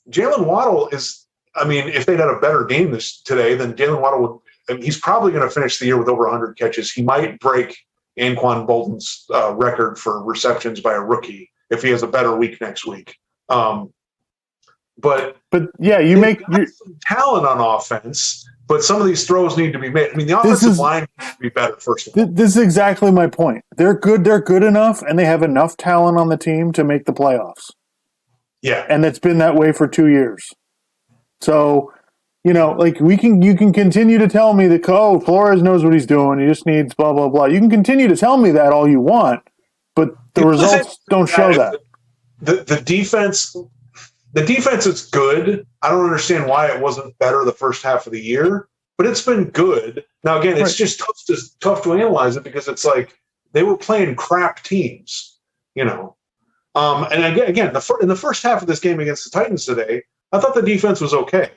Jalen Waddle is, I mean, if they'd had a better game today, then Jalen Waddle would, I mean, he's probably going to finish the year with over 100 catches. He might break Anquan Bolton's record for receptions by a rookie if he has a better week next week. But yeah, you make some talent on offense, but some of these throws need to be made. I mean, the offensive line needs to be better, first of all. This is exactly my point. They're good enough, and they have enough talent on the team to make the playoffs. Yeah. And it's been that way for 2 years. So, like you can continue to tell me that, Flores knows what he's doing. He just needs blah, blah, blah. You can continue to tell me that all you want, but the results don't show that. The defense is good. I don't understand why it wasn't better the first half of the year, but it's been good. Now, again, it's just tough to analyze it because it's like they were playing crap teams, And again, in the first half of this game against the Titans today, I thought the defense was okay.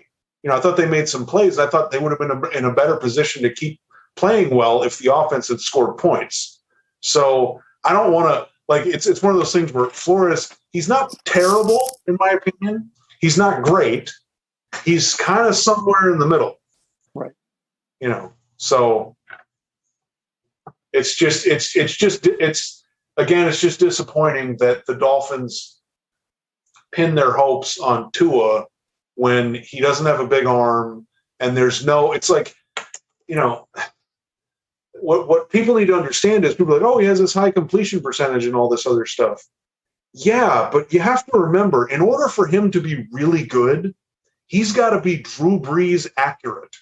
I thought they made some plays. I thought they would have been in a better position to keep playing well if the offense had scored points. So I don't want to, it's one of those things where Flores, he's not terrible, in my opinion. He's not great. He's kind of somewhere in the middle. Right. So it's just disappointing that the Dolphins pin their hopes on Tua when he doesn't have a big arm and it's like, what people need to understand is people are like, oh, he has this high completion percentage and all this other stuff. Yeah, but you have to remember, in order for him to be really good, he's got to be Drew Brees accurate.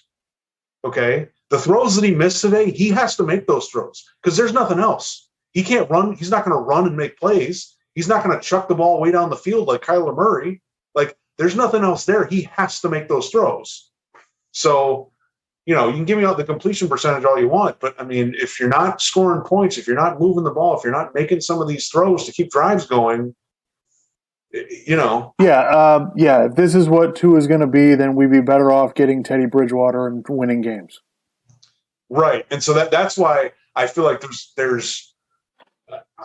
Okay? The throws that he missed today, he has to make those throws because there's nothing else. He can't run. He's not going to run and make plays. He's not going to chuck the ball way down the field like Kyler Murray. Like, there's nothing else there. He has to make those throws. So, you can give me out the completion percentage all you want, but I mean, if you're not scoring points, if you're not moving the ball, if you're not making some of these throws to keep drives going, Yeah, if this is what Tua is going to be, then we'd be better off getting Teddy Bridgewater and winning games. Right. And so that's why I feel like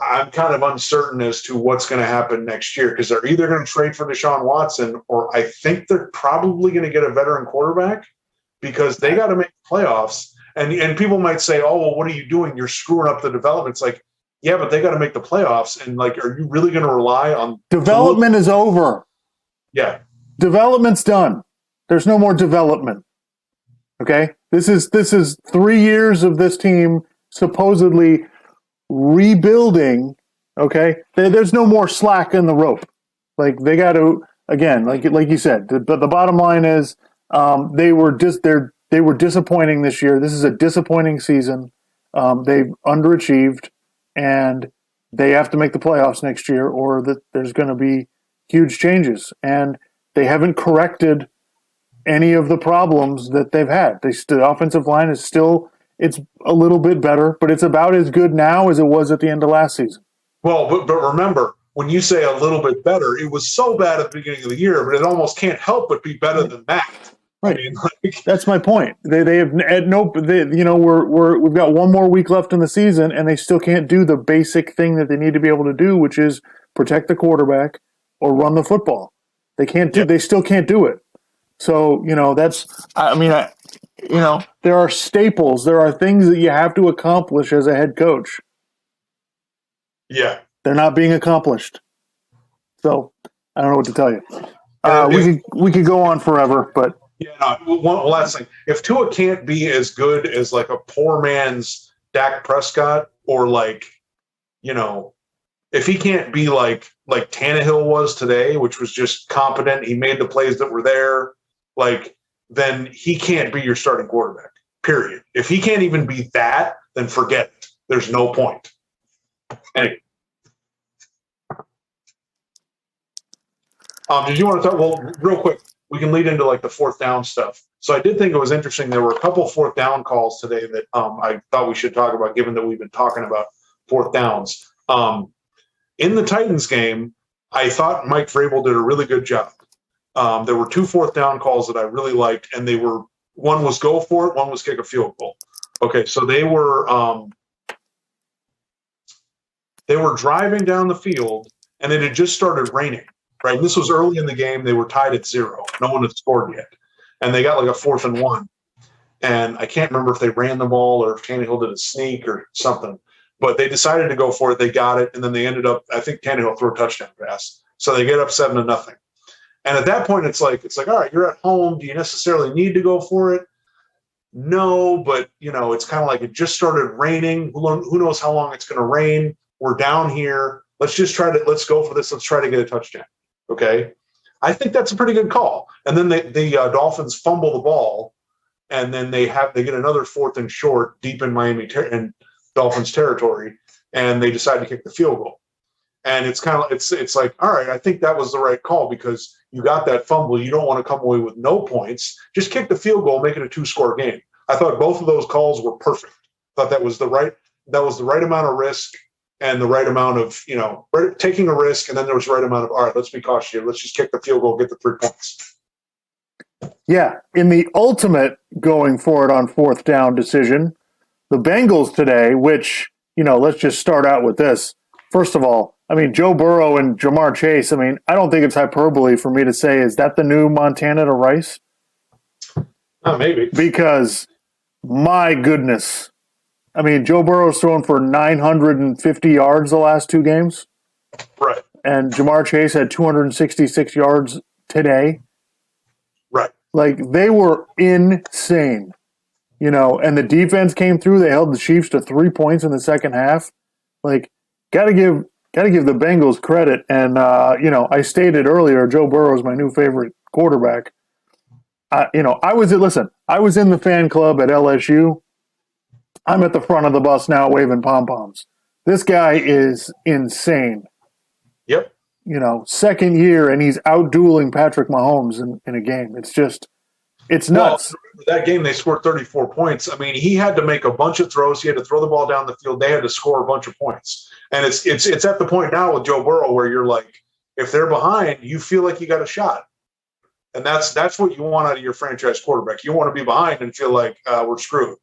I'm kind of uncertain as to what's going to happen next year because they're either going to trade for Deshaun Watson or I think they're probably going to get a veteran quarterback because they got to make playoffs. And people might say, oh, well, what are you doing? You're screwing up the development. It's like, yeah, but they got to make the playoffs. And like, are you really going to rely on development is over? Yeah. Development's done. There's no more development. Okay. This is 3 years of this team supposedly rebuilding. Okay. There's no more slack in the rope. Like they got to, again, like you said, the bottom line is, they were disappointing this year. This is a disappointing season. They've underachieved, and they have to make the playoffs next year, or that there's going to be huge changes. And they haven't corrected any of the problems that they've had. The offensive line is still, it's a little bit better, but it's about as good now as it was at the end of last season. Well, but remember, when you say a little bit better, it was so bad at the beginning of the year, but it almost can't help but be better than that. Right. I mean, that's my point. They have we've got one more week left in the season, and they still can't do the basic thing that they need to be able to do, which is protect the quarterback or run the football. They can't do. They still can't do it. So that's. I mean, there are staples. There are things that you have to accomplish as a head coach. Yeah, they're not being accomplished. So I don't know what to tell you. We could go on forever, but one last thing: if Tua can't be as good as like a poor man's Dak Prescott, or like, if he can't be like Tannehill was today, which was just competent, he made the plays that were there, then he can't be your starting quarterback. Period. If he can't even be that, then forget it. There's no point. Anyway. Did you want to talk? Well, real quick, we can lead into like the fourth down stuff. So I did think it was interesting. There were a couple fourth down calls today that I thought we should talk about, given that we've been talking about fourth downs. In the Titans game, I thought Mike Vrabel did a really good job. There were 2 fourth down calls that I really liked, and one was go for it, one was kick a field goal. Okay, so they were driving down the field, and it had just started raining. Right, and this was early in the game. They were tied at 0. No one had scored yet, and they got like a 4th and 1. And I can't remember if they ran the ball or if Tannehill did a sneak or something. But they decided to go for it. They got it, and then they ended up. I think Tannehill threw a touchdown pass, so they get up 7-0. And at that point, it's like, all right, you're at home. Do you necessarily need to go for it? No, but it's kind of like it just started raining. Who knows how long it's going to rain? We're down here. Let's go for this. Let's try to get a touchdown. Okay, I think that's a pretty good call. And then the Dolphins fumble the ball, and then they get another 4th and short deep in in Dolphins territory, and they decide to kick the field goal. And it's kind of it's like, all right, I think that was the right call because you got that fumble. You don't want to come away with no points. Just kick the field goal, make it a 2-score game. I thought both of those calls were perfect. I thought that was the right amount of risk. And the right amount of, taking a risk, and then there was the right amount of, all right, let's be cautious here. Let's just kick the field goal, get the 3 points. Yeah, in the ultimate going for it on 4th down decision, the Bengals today, which, let's just start out with this. First of all, I mean, Joe Burrow and Jamar Chase, I mean, I don't think it's hyperbole for me to say, is that the new Montana to Rice? Maybe. Because, my goodness, I mean, Joe Burrow's thrown for 950 yards the last 2 games. Right. And Jamar Chase had 266 yards today. Right. Like, they were insane. And the defense came through. They held the Chiefs to 3 points in the second half. Like, gotta give the Bengals credit. And, I stated earlier, Joe Burrow is my new favorite quarterback. I was in the fan club at LSU. I'm at the front of the bus now waving pom-poms. This guy is insane. Yep. Second year, and he's out-dueling Patrick Mahomes in a game. It's nuts. Well, that game, they scored 34 points. I mean, he had to make a bunch of throws. He had to throw the ball down the field. They had to score a bunch of points. And it's at the point now with Joe Burrow where you're like, if they're behind, you feel like you got a shot. And that's what you want out of your franchise quarterback. You want to be behind and feel like we're screwed.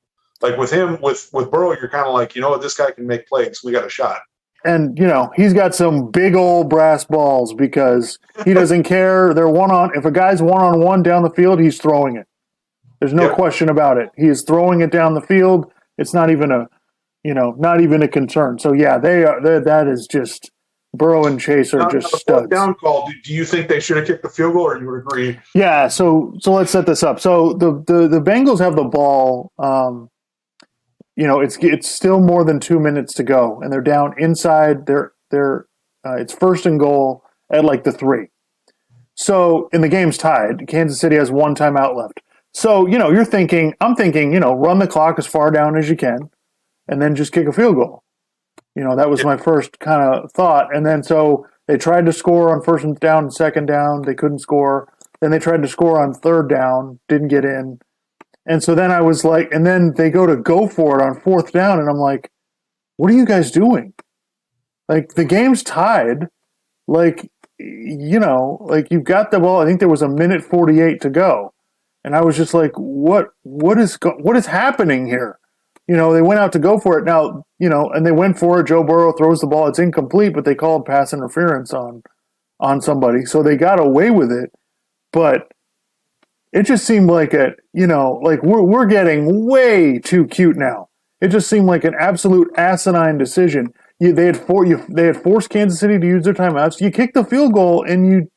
Like with him, with Burrow, you're kind of like, this guy can make plays. We got a shot. And, he's got some big old brass balls because he doesn't care. If a guy's one-on-one down the field, he's throwing it. There's no question about it. He is throwing it down the field. It's not even a concern. So, yeah, that is just Burrow and Chase are just studs. Down call. Do you think they should have kicked the field goal, or you would agree? Yeah, so let's set this up. So the Bengals have the ball. It's still more than 2 minutes to go, and they're down inside. It's 1st and goal at like the 3. So, and the game's tied. Kansas City has 1 timeout left. So, I'm thinking, run the clock as far down as you can, and then just kick a field goal. That was my first kind of thought. And then so they tried to score on 1st down and 2nd down. They couldn't score. Then they tried to score on 3rd down, didn't get in. And so then I was like, and then they go for it on 4th down, and I'm like, what are you guys doing? Like, the game's tied. Like, you've got the ball. I think there was 1:48 to go. And I was just like, what is happening here? They went out to go for it. Now, and they went for it. Joe Burrow throws the ball. It's incomplete, but they called pass interference on on somebody, so they got away with it. But it just seemed like like we're getting way too cute now. It just seemed like an absolute asinine decision. They had forced Kansas City to use their timeouts. You kicked the field goal, and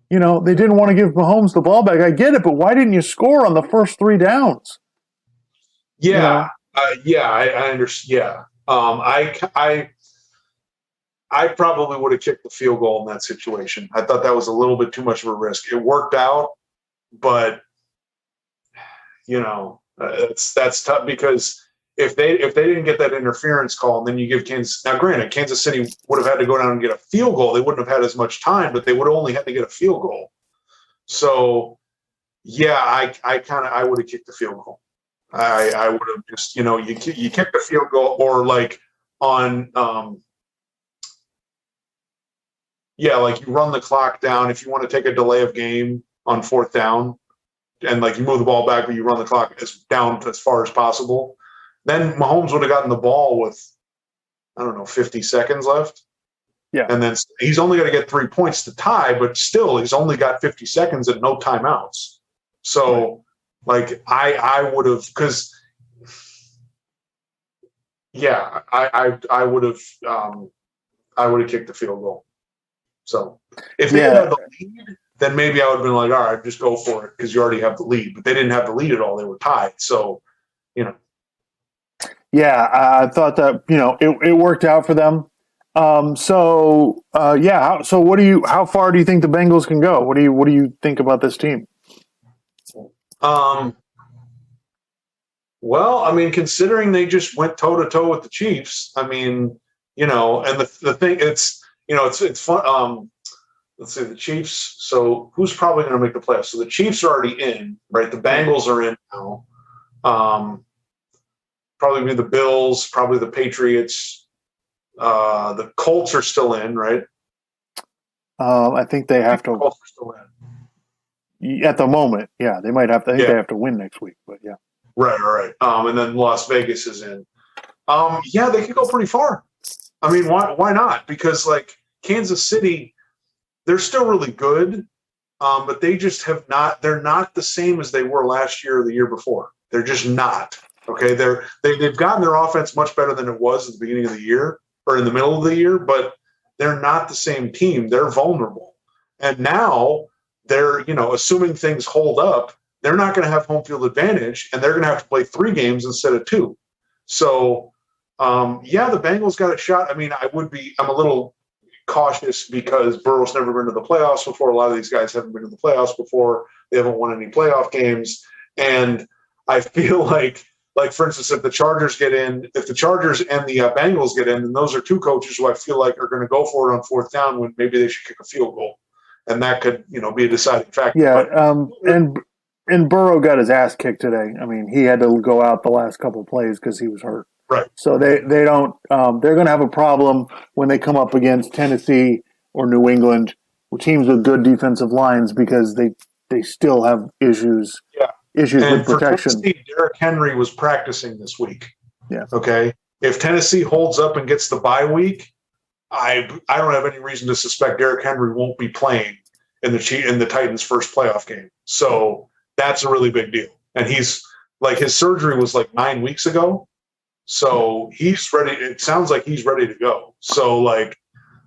they didn't want to give Mahomes the ball back. I get it, but why didn't you score on the first 3 downs? Yeah, I understand. Yeah, I probably would have kicked the field goal in that situation. I thought that was a little bit too much of a risk. It worked out, but that's tough because if they didn't get that interference call, and then you give Kansas. Now, granted, Kansas City would have had to go down and get a field goal. They wouldn't have had as much time, but they would have only had to get a field goal. So, yeah, I would have kicked the field goal. I would have just you kick the field goal, or like on like you run the clock down if you want to take a delay of game on 4th down, and like you move the ball back, but you run the clock down as far as possible. Then Mahomes would have gotten the ball with, 50 seconds left. Yeah. And then he's only got to get 3 points to tie, but still he's only got 50 seconds and no timeouts. So, like, I would have, because, I would have kicked the field goal. So if they had the lead, then maybe I would have been like, all right, just go for it because you already have the lead. But they didn't have the lead at all. They were tied. So, Yeah, I thought that, it worked out for them. So how far do you think the Bengals can go? What do you think about this team? Well, I mean, considering they just went toe to toe with the Chiefs, I mean, and the thing, it's fun. Let's see, the Chiefs. So who's probably going to make the playoffs? So the Chiefs are already in, right? The Bengals are in now. Probably be the Bills, probably the Patriots. The Colts are still in, right? I think they have to. The Colts are still in. At the moment, yeah, they might have to. I think they have to win next week, but yeah. Right. And then Las Vegas is in. They could go pretty far. I mean, why not? Because like Kansas City, they're still really good, but they just have not. They're not the same as they were last year or the year before. They're just not. Okay, they've gotten their offense much better than it was at the beginning of the year or in the middle of the year, but they're not the same team. They're vulnerable, and now they're assuming things hold up, they're not going to have home field advantage, and they're going to have to play 3 games instead of 2. So, the Bengals got a shot. I mean, I'm a little cautious because Burrow's never been to the playoffs before. A lot of these guys haven't been to the playoffs before. They haven't won any playoff games, and I feel like for instance, if the Chargers and the Bengals get in, then those are 2 coaches who I feel like are going to go for it on 4th down when maybe they should kick a field goal, and that could be a deciding factor. Yeah, and Burrow got his ass kicked today. I mean, he had to go out the last couple of plays because he was hurt. Right. So they don't. They're going to have a problem when they come up against Tennessee or New England, teams with good defensive lines, because they still have issues. Yeah. Issues with protection. For Tennessee, Derrick Henry was practicing this week. Yeah. Okay. If Tennessee holds up and gets the bye week, I don't have any reason to suspect Derrick Henry won't be playing in the Titans' first playoff game. So that's a really big deal. And he's like, his surgery was like 9 weeks ago. So he's ready. It sounds like he's ready to go. So like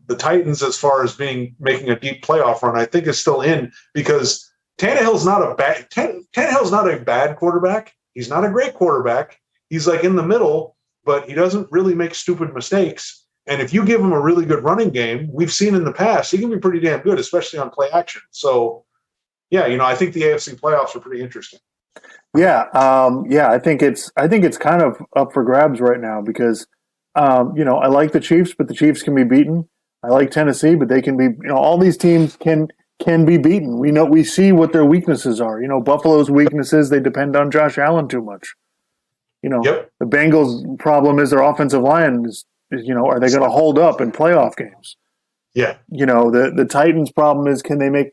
the Titans, as far as making a deep playoff run, I think is still in because Tannehill's not a bad quarterback. He's not a great quarterback. He's like in the middle, but he doesn't really make stupid mistakes. And if you give him a really good running game, we've seen in the past, he can be pretty damn good, especially on play action. So, I think the AFC playoffs are pretty interesting. Yeah, I think it's kind of up for grabs right now because, I like the Chiefs, but the Chiefs can be beaten. I like Tennessee, but they can be. All these teams can be beaten. We see what their weaknesses are. Buffalo's weaknesses, they depend on Josh Allen too much. Yep. The Bengals' problem is their offensive line is are they going to hold up in playoff games? Yeah. The Titans' problem is, can they make,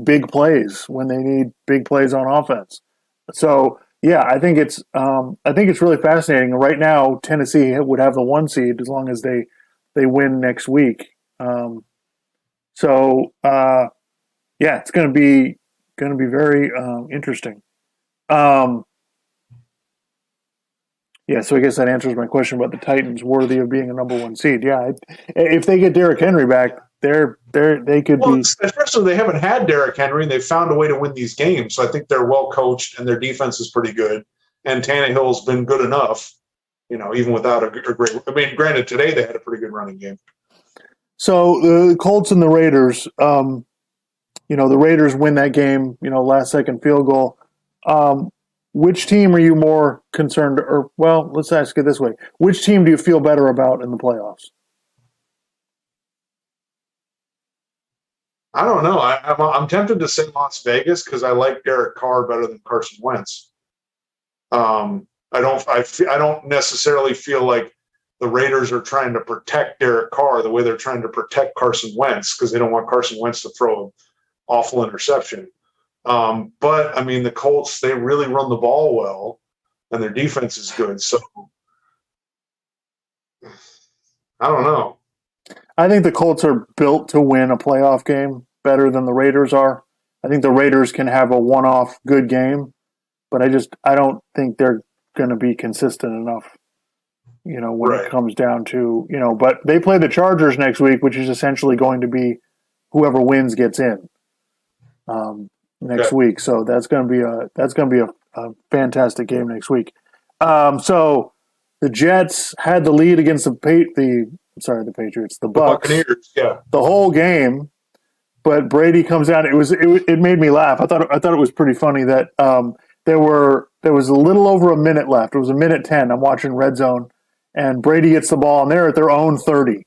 big plays when they need big plays on offense? So, I think it's really fascinating. Right now, Tennessee would have the 1 seed as long as they win next week. So it's going to be very interesting. So I guess that answers my question about the Titans worthy of being a number one seed. Yeah, if they get Derrick Henry back, they could be. Especially they haven't had Derrick Henry, and they've found a way to win these games. So I think they're well coached, and their defense is pretty good. And Tannehill's been good enough, even without a great. I mean, granted, today they had a pretty good running game. So the Colts and the Raiders, the Raiders win that game. Last second field goal. Which team are you more concerned? Or, well, let's ask it this way: which team do you feel better about in the playoffs? I don't know. I'm tempted to say Las Vegas because I like Derek Carr better than Carson Wentz. I don't necessarily feel like the Raiders are trying to protect Derek Carr the way they're trying to protect Carson Wentz because they don't want Carson Wentz to throw an awful interception. But I mean, the Colts, they really run the ball well and their defense is good. So I don't know. I think the Colts are built to win a playoff game better than the Raiders are. I think the Raiders can have a one-off good game, but I don't think they're going to be consistent enough, when it comes down to, but they play the Chargers next week, which is essentially going to be whoever wins gets in next week. So that's going to be a fantastic game next week. So the Jets had the lead against the Patriots, the Bucks, Buccaneers, the whole game. But Brady comes out. It made me laugh. I thought it was pretty funny that there was a little over a minute left. It was 1:10. I'm watching Red Zone, and Brady gets the ball, and they're at their own 30.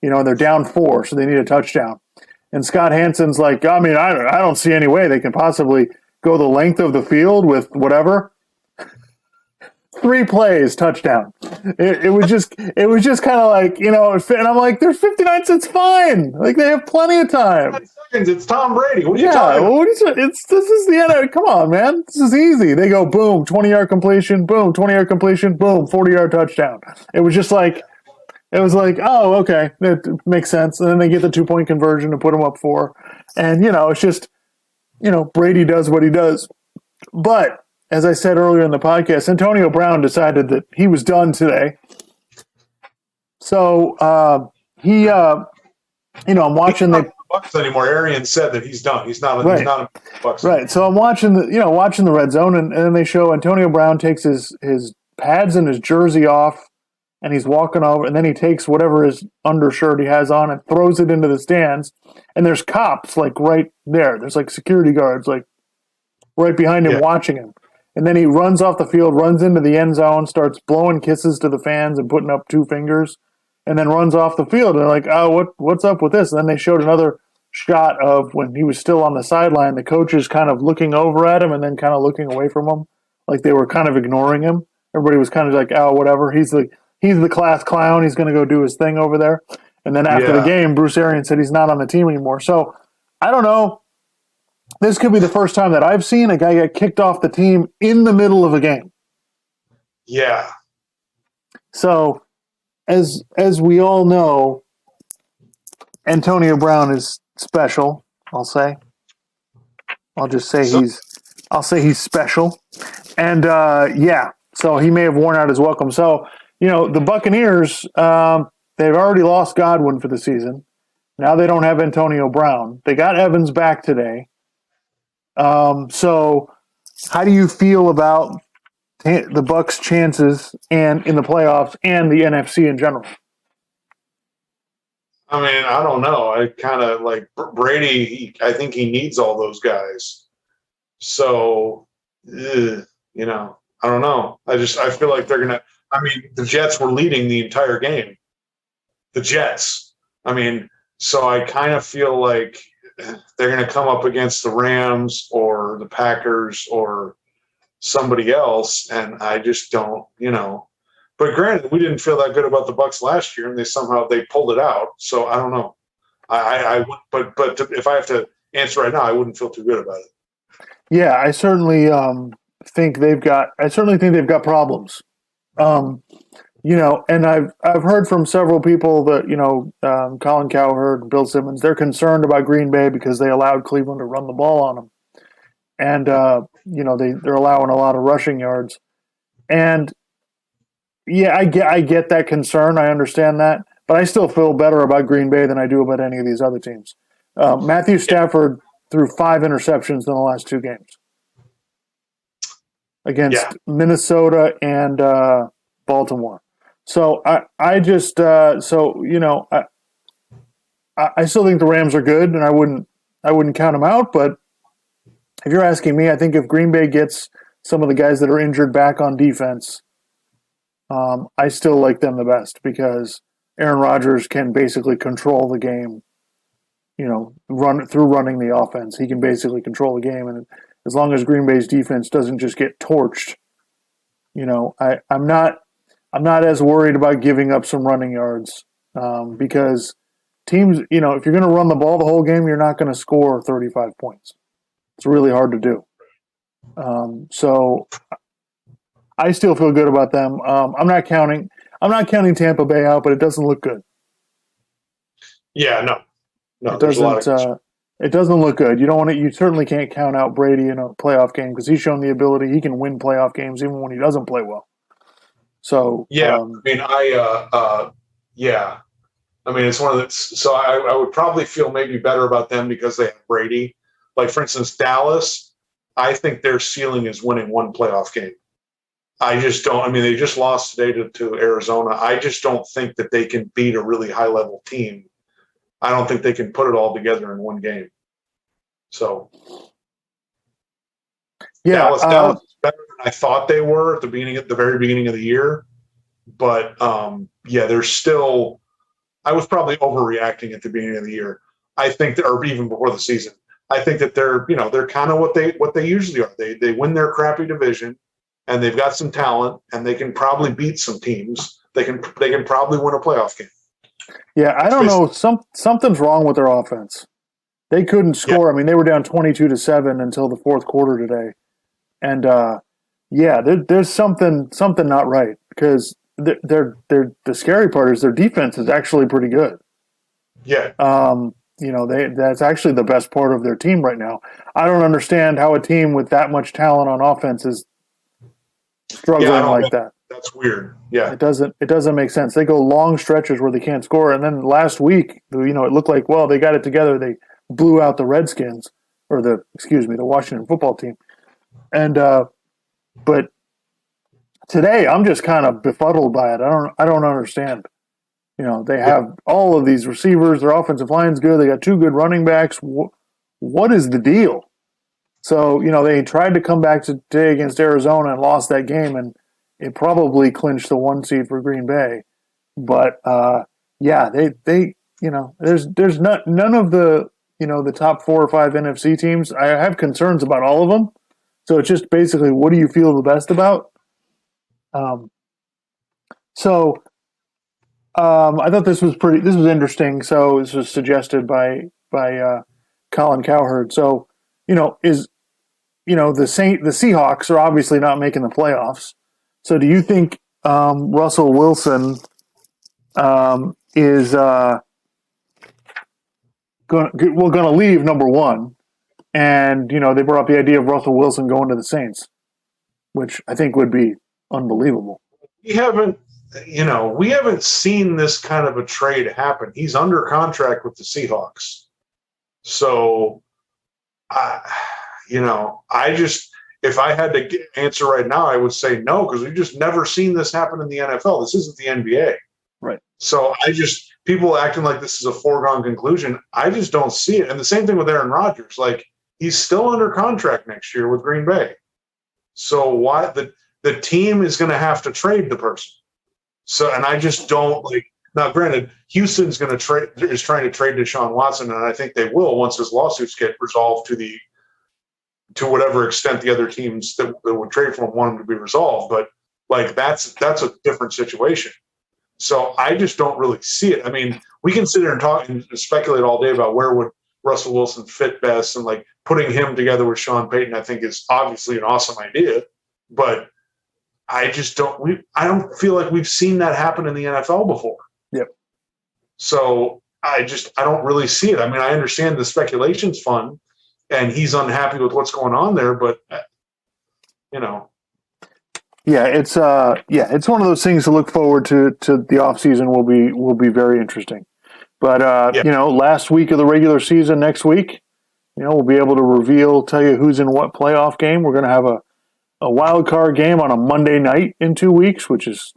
And they're down 4, so they need a touchdown. And Scott Hansen's like, I mean, I don't see any way they can possibly go the length of the field with whatever. 3 plays, touchdown. It was just kind of like, and I'm like, there's 59 cents, fine. Like, they have plenty of time. 10 seconds, it's Tom Brady. What are you talking about? This is the end. Come on, man. This is easy. They go, boom, 20-yard completion, boom, 20-yard completion, boom, 40-yard touchdown. It was like, oh, okay, it makes sense. And then they get the 2-point conversion to put them up 4. And, it's just, Brady does what he does. But as I said earlier in the podcast, Antonio Brown decided that he was done today. So I'm watching the Bucks anymore. Arian said that he's done. He's not. Right. He's not a Bucks. Right. So I'm watching the Red Zone, and then they show Antonio Brown takes his pads and his jersey off, and he's walking over, and then he takes whatever his undershirt he has on and throws it into the stands, and there's cops like right there. There's like security guards like right behind him watching him. And then he runs off the field, runs into the end zone, starts blowing kisses to the fans and putting up 2 fingers, and then runs off the field. And they're like, oh, what's up with this? And then they showed another shot of when he was still on the sideline, the coaches kind of looking over at him and then kind of looking away from him, like they were kind of ignoring him. Everybody was kind of like, oh, whatever. He's the class clown. He's going to go do his thing over there. And then after the game, Bruce Arians said he's not on the team anymore. So I don't know. This could be the first time that I've seen a guy get kicked off the team in the middle of a game. Yeah. So, as we all know, Antonio Brown is special. I'll just say he's special, and so he may have worn out his welcome. So, the Buccaneers, they've already lost Godwin for the season. Now they don't have Antonio Brown. They got Evans back today. So how do you feel about the Bucs' chances and in the playoffs and the NFC in general? I mean, I don't know. I kind of like Brady. I think he needs all those guys. So, I don't know. I feel like they're gonna. I mean, the Jets were leading the entire game. The Jets. I mean, so I kind of feel like they're going to come up against the Rams or the Packers or somebody else, and I just don't, But granted, we didn't feel that good about the Bucs last year, and they pulled it out. So I don't know. But if I have to answer right now, I wouldn't feel too good about it. Yeah, I certainly think they've got problems. And I've heard from several people that Colin Cowherd and Bill Simmons, they're concerned about Green Bay because they allowed Cleveland to run the ball on them, and they're allowing a lot of rushing yards. And yeah, I get that concern. I understand that, but I still feel better about Green Bay than I do about any of these other teams. Matthew Stafford threw 5 interceptions in the last 2 games against Minnesota and Baltimore. So I just I still think the Rams are good, and I wouldn't count them out. But if you're asking me, I think if Green Bay gets some of the guys that are injured back on defense, I still like them the best because Aaron Rodgers can basically control the game. Running the offense, he can basically control the game, and as long as Green Bay's defense doesn't just get torched, I'm not as worried about giving up some running yards because teams, if you're going to run the ball the whole game, you're not going to score 35 points. It's really hard to do. So I still feel good about them. I'm not counting Tampa Bay out, but it doesn't look good. Yeah, no, it doesn't. It doesn't look good. You don't want to. You certainly can't count out Brady in a playoff game because he's shown the ability. He can win playoff games even when he doesn't play well. So yeah, it's one of the. So I would probably feel maybe better about them because they have Brady. Like for instance, Dallas. I think their ceiling is winning 1 playoff game. I just don't. I mean, they just lost today to Arizona. I just don't think that they can beat a really high level team. I don't think they can put it all together in 1 game. So, Dallas is better than I thought they were at the very beginning of the year. But they're still. I was probably overreacting at the beginning of the year. I think or even before the season. I think that they're kind of what they usually are. They win their crappy division, and they've got some talent, and they can probably beat some teams. They can probably win a playoff game. Yeah, I don't know. Something's wrong with their offense. They couldn't score. Yeah. I mean, they were down 22-7 until the 4th quarter today, and there's something not right because they're the scary part is their defense is actually pretty good. Yeah. That's actually the best part of their team right now. I don't understand how a team with that much talent on offense is struggling like that. That's weird. Yeah. It doesn't make sense. They go long stretches where they can't score. And then last week, it looked like, well, they got it together. They blew out the Redskins or the Washington football team. And, but today I'm just kind of befuddled by it. I don't understand. They have all of these receivers. Their offensive line's good. They got 2 good running backs. What is the deal? So, they tried to come back today against Arizona and lost that game, and it probably clinched the 1 seed for Green Bay. But, there's none of the, the top 4 or 5 NFC teams. I have concerns about all of them. So it's just basically, what do you feel the best about? I thought this was interesting. So this was suggested by Colin Cowherd. So, the Seahawks are obviously not making the playoffs. So do you think Russell Wilson is going to leave, number one? And, they brought up the idea of Russell Wilson going to the Saints, which I think would be unbelievable. We haven't seen this kind of a trade happen. He's under contract with the Seahawks. So, if I had to answer right now, I would say no, because we've just never seen this happen in the NFL. This isn't the NBA. Right. So people acting like this is a foregone conclusion. I just don't see it. And the same thing with Aaron Rodgers. Like, he's still under contract next year with Green Bay. So why the team is going to have to trade the person. So, and I just don't like. Now, granted, Houston's trying to trade Deshaun Watson, and I think they will once his lawsuits get resolved to whatever extent the other teams that would trade for him want him to be resolved. But like that's a different situation. So I just don't really see it. I mean, we can sit there and talk and speculate all day about where would Russell Wilson fit best, and like putting him together with Sean Payton, I think is obviously an awesome idea. But I just don't. I don't feel like we've seen that happen in the NFL before. Yep. So I don't really see it. I mean, I understand the speculation's fun, and he's unhappy with what's going on there, but you know. Yeah, it's one of those things to look forward to. To the off season will be very interesting. But Yeah. last week of the regular season, next week, we'll be able to tell you who's in what playoff game. We're going to have a wild card game on a Monday night in 2 weeks, which is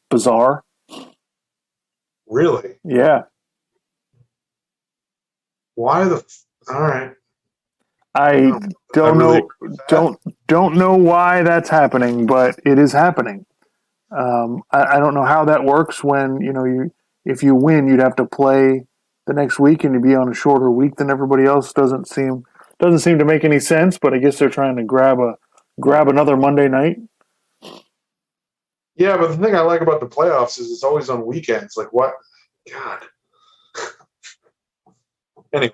bizarre. Really? Yeah. Why the? All right. I don't know why that's happening, but it is happening. I don't know how that works when if you win, you'd have to play the next week and you'd be on a shorter week than everybody else. Doesn't seem to make any sense. But I guess they're trying to grab another Monday night. Yeah, but the thing I like about the playoffs is it's always on weekends. Like what? God. Anyway.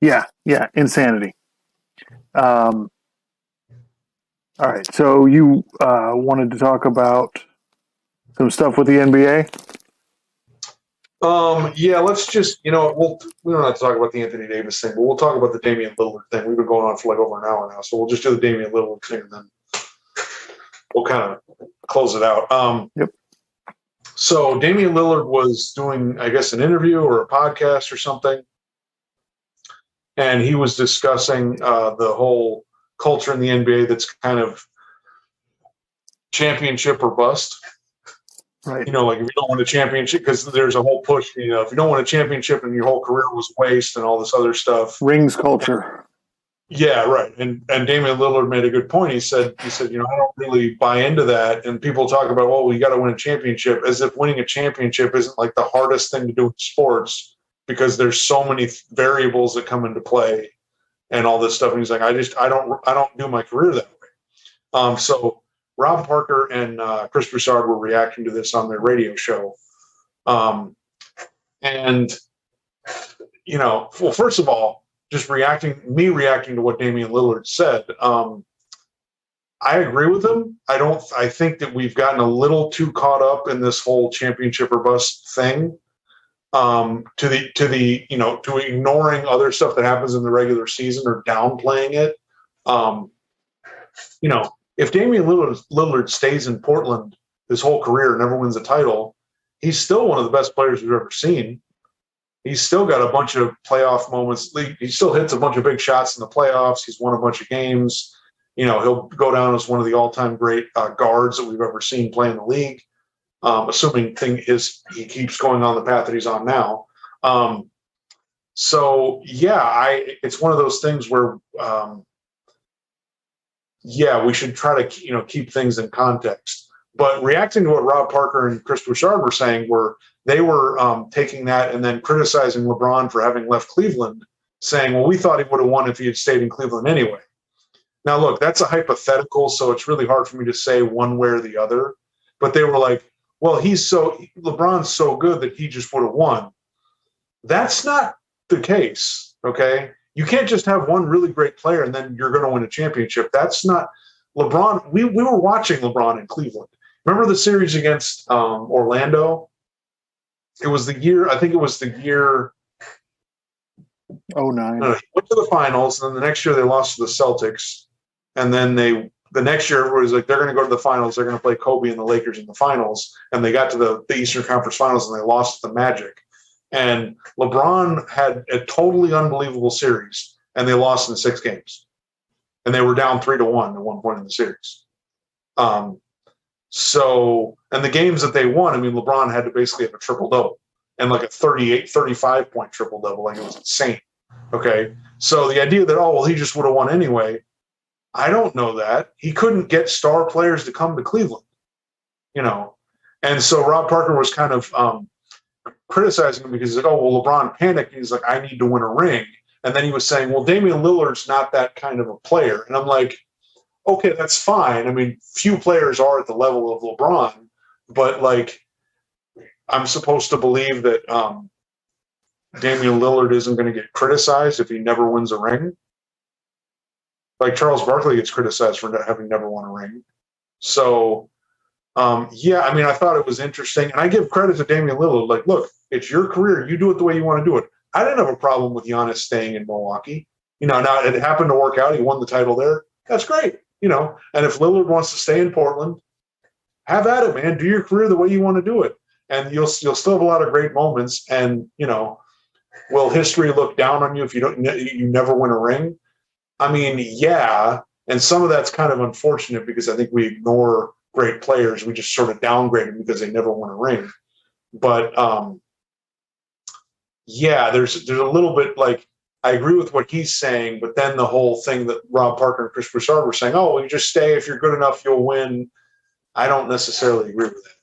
Yeah, insanity. All right, so you wanted to talk about some stuff with the NBA? Yeah, let's just we don't have to talk about the Anthony Davis thing, but we'll talk about the Damian Lillard thing. We've been going on for like over an hour now, so we'll just do the Damian Lillard thing and then we'll kind of close it out. Yep. So Damian Lillard was doing, I guess, an interview or a podcast or something, and he was discussing the whole culture in the NBA that's kind of championship or bust. Right. Like if you don't win a championship, because there's a whole push, if you don't win a championship and your whole career was waste and all this other stuff. Rings culture. Yeah, right. And Damian Lillard made a good point. He said, I don't really buy into that. And people talk about, well, you got to win a championship, as if winning a championship isn't like the hardest thing to do in sports, because there's so many variables that come into play and all this stuff. And he's like, I don't do my career that way. So Rob Parker and Chris Broussard were reacting to this on their radio show. And, well, first of all, just reacting to what Damian Lillard said. I agree with him. I think that we've gotten a little too caught up in this whole championship or bust thing, to ignoring other stuff that happens in the regular season or downplaying it. If Damian Lillard stays in Portland his whole career and never wins a title, he's still one of the best players we've ever seen. He's still got a bunch of playoff moments. He still hits a bunch of big shots in the playoffs. He's won a bunch of games. He'll go down as one of the all-time great guards that we've ever seen play in the league, assuming he keeps going on the path that he's on now. It's one of those things where we should try to keep things in context. But reacting to what Rob Parker and Chris Broussard were saying, they were taking that and then criticizing LeBron for having left Cleveland, saying, well, we thought he would have won if he had stayed in Cleveland anyway. Now, look, that's a hypothetical, so it's really hard for me to say one way or the other. But they were like, well, LeBron's so good that he just would have won. That's not the case, okay? You can't just have one really great player and then you're going to win a championship. That's not LeBron. We were watching LeBron in Cleveland. Remember the series against Orlando? I think it was the year 2009. He went to the finals, and then the next year they lost to the Celtics. And then the next year it was like, they're going to go to the finals. They're going to play Kobe and the Lakers in the finals. And they got to the Eastern Conference Finals and they lost to the Magic. And LeBron had a totally unbelievable series, and they lost in 6 games. And they were down 3-1 at one point in the series. And the games that they won, LeBron had to basically have a triple-double and like a 35-point triple-double. Like, it was insane. Okay. So the idea that, he just would have won anyway, I don't know that. He couldn't get star players to come to Cleveland, And so Rob Parker was kind of criticizing him because he's like, LeBron panicked. He's like, I need to win a ring. And then he was saying, well, Damian Lillard's not that kind of a player. And I'm like, okay, that's fine. Few players are at the level of LeBron, but like, I'm supposed to believe that Damian Lillard isn't going to get criticized if he never wins a ring. Like Charles Barkley gets criticized for having never won a ring. So, yeah, I mean, I thought it was interesting. And I give credit to Damian Lillard. Like, look, it's your career. You do it the way you want to do it. I didn't have a problem with Giannis staying in Milwaukee. Now it happened to work out. He won the title there. That's great. And if Lillard wants to stay in Portland, have at it, man. Do your career the way you want to do it. And you'll still have a lot of great moments. And, will history look down on you if you never win a ring? I mean, yeah. And some of that's kind of unfortunate because I think we ignore great players. We just sort of downgrade them because they never won a ring. But, yeah, there's a little bit like, I agree with what he's saying, but then the whole thing that Rob Parker and Chris Broussard were saying, oh, well, you just stay. If you're good enough, you'll win. I don't necessarily agree with that.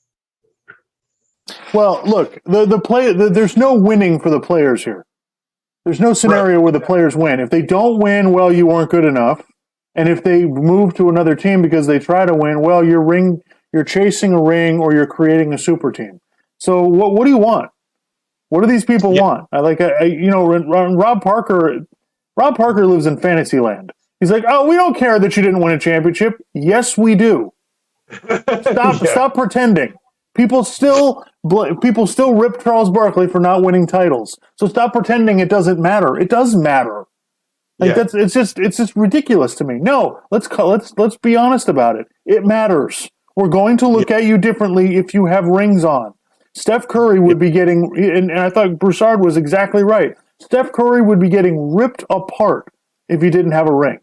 Well, look, there's no winning for the players here. There's no scenario where the players win. If they don't win, well, you weren't good enough. And if they move to another team because they try to win, well, you're chasing a ring or you're creating a super team. So what do you want? What do these people want? Rob Parker lives in fantasy land. He's like, oh, we don't care that you didn't win a championship. Yes, we do. Stop pretending. People still rip Charles Barkley for not winning titles. So stop pretending it doesn't matter. It does matter. It's just ridiculous to me. No, let's be honest about it. It matters. We're going to look at you differently if you have rings on. Steph Curry would be getting, and I thought Broussard was exactly right. Steph Curry would be getting ripped apart if he didn't have a ring.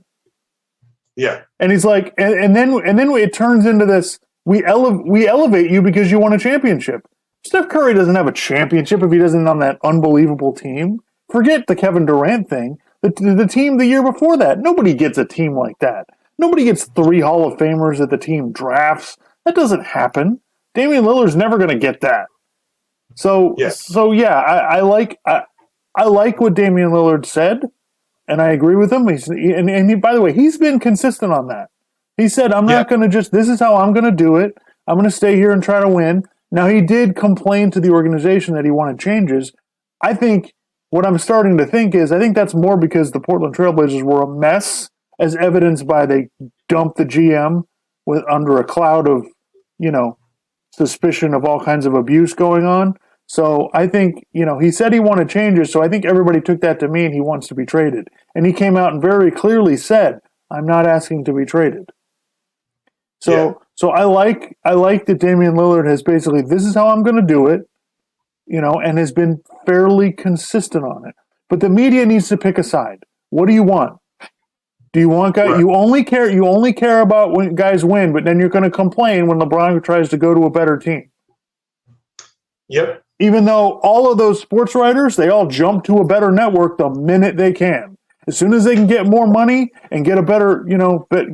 Yeah. And he's like, and then it turns into this, we elevate you because you won a championship. Steph Curry doesn't have a championship if he doesn't on that unbelievable team. Forget the Kevin Durant thing. The team the year before that, nobody gets a team like that. Nobody gets 3 Hall of Famers that the team drafts. That doesn't happen. Damian Lillard's never going to get that. So yeah, I like what Damian Lillard said, and I agree with him. By the way, he's been consistent on that. He said, I'm not going to this is how I'm going to do it. I'm going to stay here and try to win. Now, he did complain to the organization that he wanted changes. I think what I'm starting to think is, I think that's more because the Portland Trailblazers were a mess, as evidenced by they dumped the GM under a cloud of, suspicion of all kinds of abuse going on. So I think, he said he wanted changes, so I think everybody took that to mean he wants to be traded. And he came out and very clearly said, I'm not asking to be traded. So I like that Damian Lillard has basically, this is how I'm going to do it, and has been fairly consistent on it. But the media needs to pick a side. What do you want? Do you want guys? Right. You only care about when guys win, but then you're going to complain when LeBron tries to go to a better team. Yep. Even though all of those sports writers, they all jump to a better network the minute they can. As soon as they can get more money and get a better,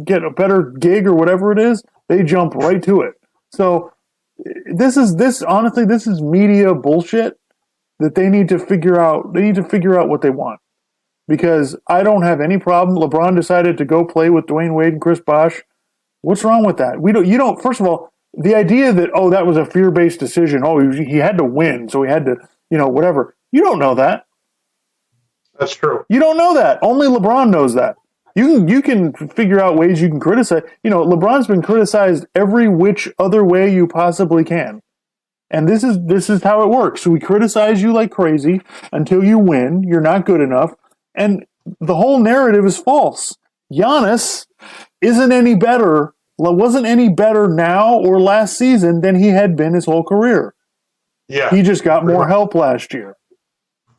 get a better gig or whatever it is, they jump right to it. So honestly, this is media bullshit that they need to figure out. They need to figure out what they want. Because I don't have any problem. LeBron decided to go play with Dwayne Wade and Chris Bosh. What's wrong with that? First of all, the idea that, that was a fear-based decision. He had to win, so he had to, whatever. You don't know that. That's true. You don't know that. Only LeBron knows that. You can figure out ways you can criticize. LeBron's been criticized every which other way you possibly can. And this is how it works. So we criticize you like crazy until you win. You're not good enough. And the whole narrative is false. Giannis wasn't any better now or last season than he had been his whole career. Yeah. He just got more help last year.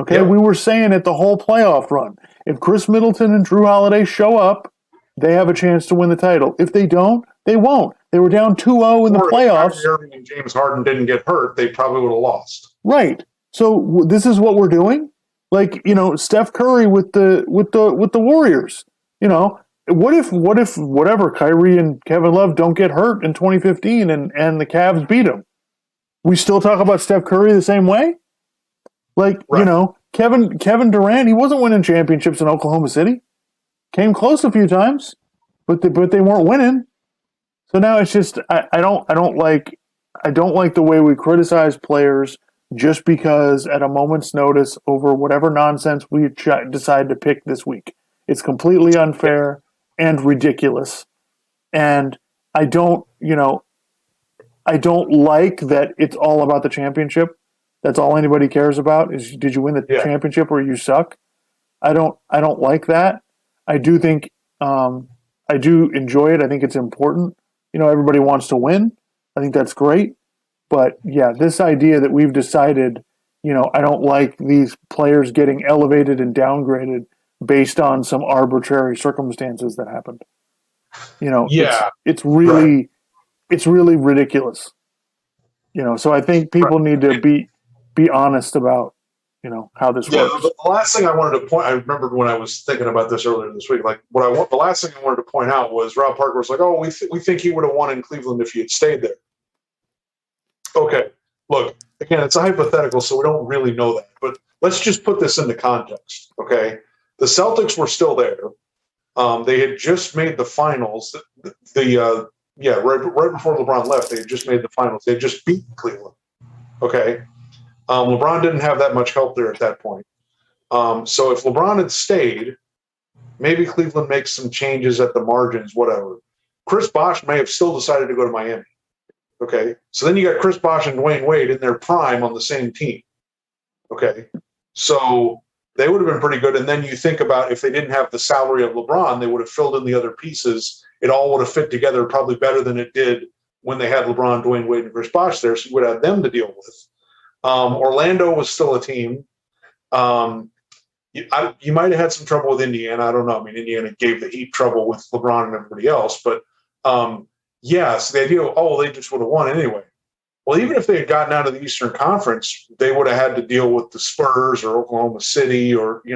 Okay, yep. We were saying it the whole playoff run. If Chris Middleton and Drew Holiday show up, they have a chance to win the title. If they don't, they won't. They were down 2-0 in the playoffs. If Kyrie Irving and James Harden didn't get hurt, they probably would have lost. Right. So this is what we're doing. Like, Steph Curry with the Warriors. What if whatever Kyrie and Kevin Love don't get hurt in 2015 and the Cavs beat them? We still talk about Steph Curry the same way? Like, right. Kevin Durant, he wasn't winning championships in Oklahoma City. Came close a few times, but they weren't winning. So now it's just I don't like the way we criticize players just because at a moment's notice over whatever nonsense we decide to pick this week. It's completely unfair and ridiculous. And I don't, I don't like that it's all about the championship. That's all anybody cares about is did you win the Yeah. championship or you suck? I don't like that. I do think I do enjoy it. I think it's important. Everybody wants to win. I think that's great. But yeah, this idea that we've decided, I don't like these players getting elevated and downgraded based on some arbitrary circumstances that happened. Yeah. It's Right. really ridiculous. So I think people need to be honest about, how this Yeah, works. the last thing I wanted to point, I remembered when I was thinking about this earlier this week, like the last thing I wanted to point out was Rob Parker was like, oh, we think he would have won in Cleveland if he had stayed there. Okay, look, again, it's a hypothetical, so we don't really know that, but let's just put this into context, okay? The Celtics were still there. They had just made the finals. Right before LeBron left, they had just made the finals. They had just beaten Cleveland, okay? LeBron didn't have that much help there at that point. So if LeBron had stayed, maybe Cleveland makes some changes at the margins, whatever. Chris Bosh may have still decided to go to Miami. Okay. So then you got Chris Bosh and Dwayne Wade in their prime on the same team. Okay. So they would have been pretty good. And then you think about if they didn't have the salary of LeBron, they would have filled in the other pieces. It all would have fit together probably better than it did when they had LeBron, Dwayne Wade, and Chris Bosh there. So you would have them to deal with. Orlando was still a team. You might have had some trouble with Indiana. I don't know. I mean, Indiana gave the Heat trouble with LeBron and everybody else. But, so the idea of, they just would have won anyway. Well, even if they had gotten out of the Eastern Conference, they would have had to deal with the Spurs or Oklahoma City or, I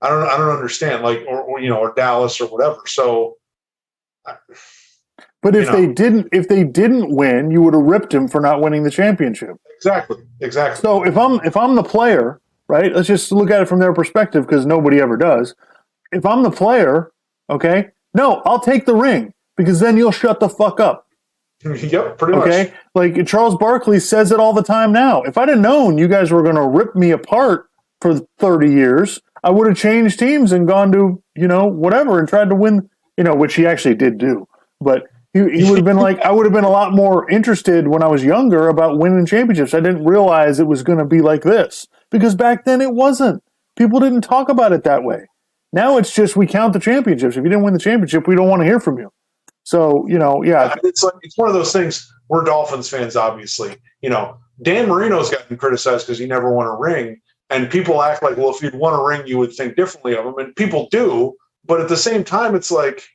don't understand, or Dallas or whatever. So, but if they didn't win, you would have ripped him for not winning the championship. Exactly. So if I'm the player, right? Let's just look at it from their perspective because nobody ever does. If I'm the player, okay, no, I'll take the ring because then you'll shut the fuck up. Yep, pretty much. Okay, like Charles Barkley says it all the time now. If I'd have known you guys were going to rip me apart for 30 years, I would have changed teams and gone to whatever and tried to win. Which he actually did do, but. He would have been like, I would have been a lot more interested when I was younger about winning championships. I didn't realize it was going to be like this because back then it wasn't. People didn't talk about it that way. Now it's just we count the championships. If you didn't win the championship, we don't want to hear from you. So, yeah. It's one of those things. We're Dolphins fans, obviously. Dan Marino's gotten criticized because he never won a ring. And people act like, well, if you'd won a ring, you would think differently of him. And people do. But at the same time, it's like,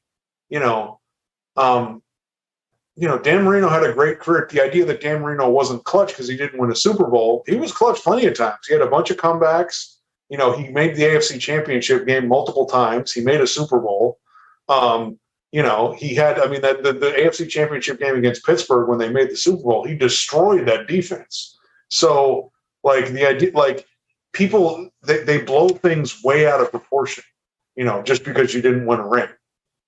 Dan Marino had a great career. The idea that Dan Marino wasn't clutch because he didn't win a Super Bowl, he was clutch plenty of times. He had a bunch of comebacks. He made the AFC Championship game multiple times. He made a Super Bowl. He had, the AFC Championship game against Pittsburgh when they made the Super Bowl, he destroyed that defense. So, the idea, people, they blow things way out of proportion, just because you didn't win a ring.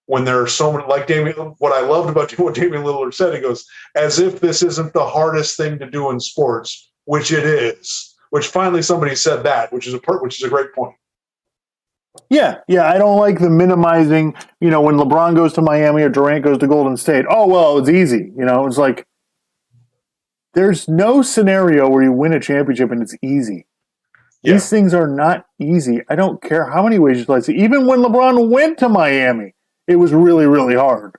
When there are so many, like what I loved about what Damian Lillard said, he goes, as if this isn't the hardest thing to do in sports, which it is, which finally somebody said that, which is a great point. Yeah. I don't like the minimizing, when LeBron goes to Miami or Durant goes to Golden State. Oh, well, it's easy. It's like there's no scenario where you win a championship and it's easy. Yeah. These things are not easy. I don't care how many ways you slice it. Even when LeBron went to Miami, it was really, really hard.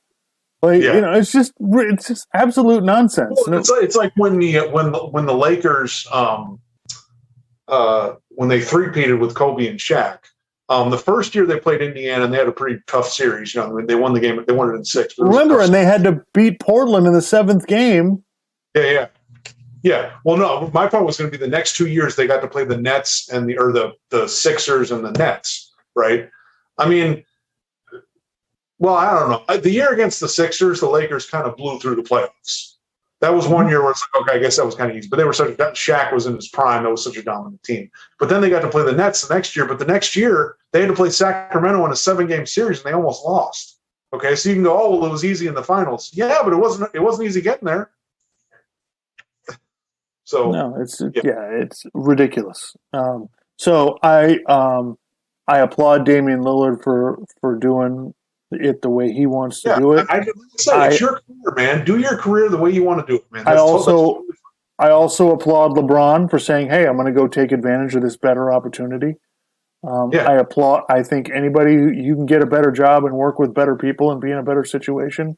It's just absolute nonsense. Well, it's like when the Lakers when they three-peated with Kobe and Shaq. The first year they played Indiana and they had a pretty tough series. They won the game. They won it in 6. Remember, and they had to beat Portland in the 7th game. Yeah. Well, no, my point was going to be the next 2 years they got to play the Nets and the Sixers and the Nets, right? Well, I don't know. The year against the Sixers, the Lakers kind of blew through the playoffs. That was one year where it's like, okay, I guess that was kind of easy. But Shaq was in his prime. That was such a dominant team. But then they got to play the Nets the next year. But the next year, they had to play Sacramento in a 7-game series, and they almost lost. Okay, so you can go, oh, well, it was easy in the finals. Yeah, but it wasn't easy getting there. So no, it's ridiculous. So I applaud Damian Lillard for doing it the way he wants to do it. I say it's your career, man. Do your career the way you want to do it, man. I also applaud LeBron for saying, "Hey, I'm going to go take advantage of this better opportunity." I think anybody you can get a better job and work with better people and be in a better situation,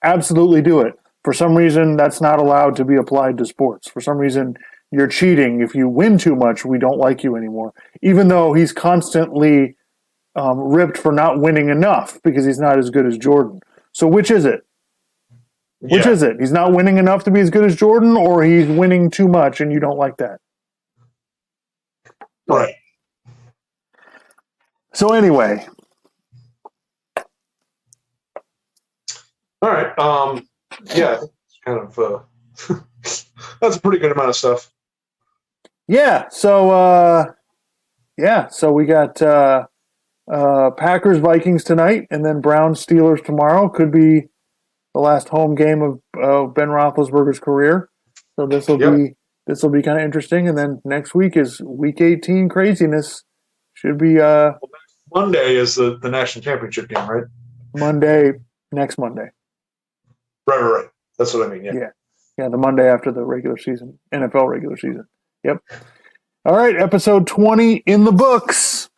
absolutely do it. For some reason, that's not allowed to be applied to sports. For some reason, you're cheating. If you win too much, we don't like you anymore. Even though he's constantly ripped for not winning enough because he's not as good as Jordan. So which is it? Which is it? He's not winning enough to be as good as Jordan, or he's winning too much and you don't like that? Right. So anyway. All right. Yeah, it's kind of that's a pretty good amount of stuff. Yeah. So we got Packers Vikings tonight, and then Browns Steelers tomorrow. Could be the last home game of Ben Roethlisberger's career. So this will be kind of interesting. And then next week is Week 18 craziness. Should be Monday is the national championship game, right? Next Monday. Right. That's what I mean. Yeah. The Monday after the regular season, NFL regular season. Yep. All right, episode 20 in the books.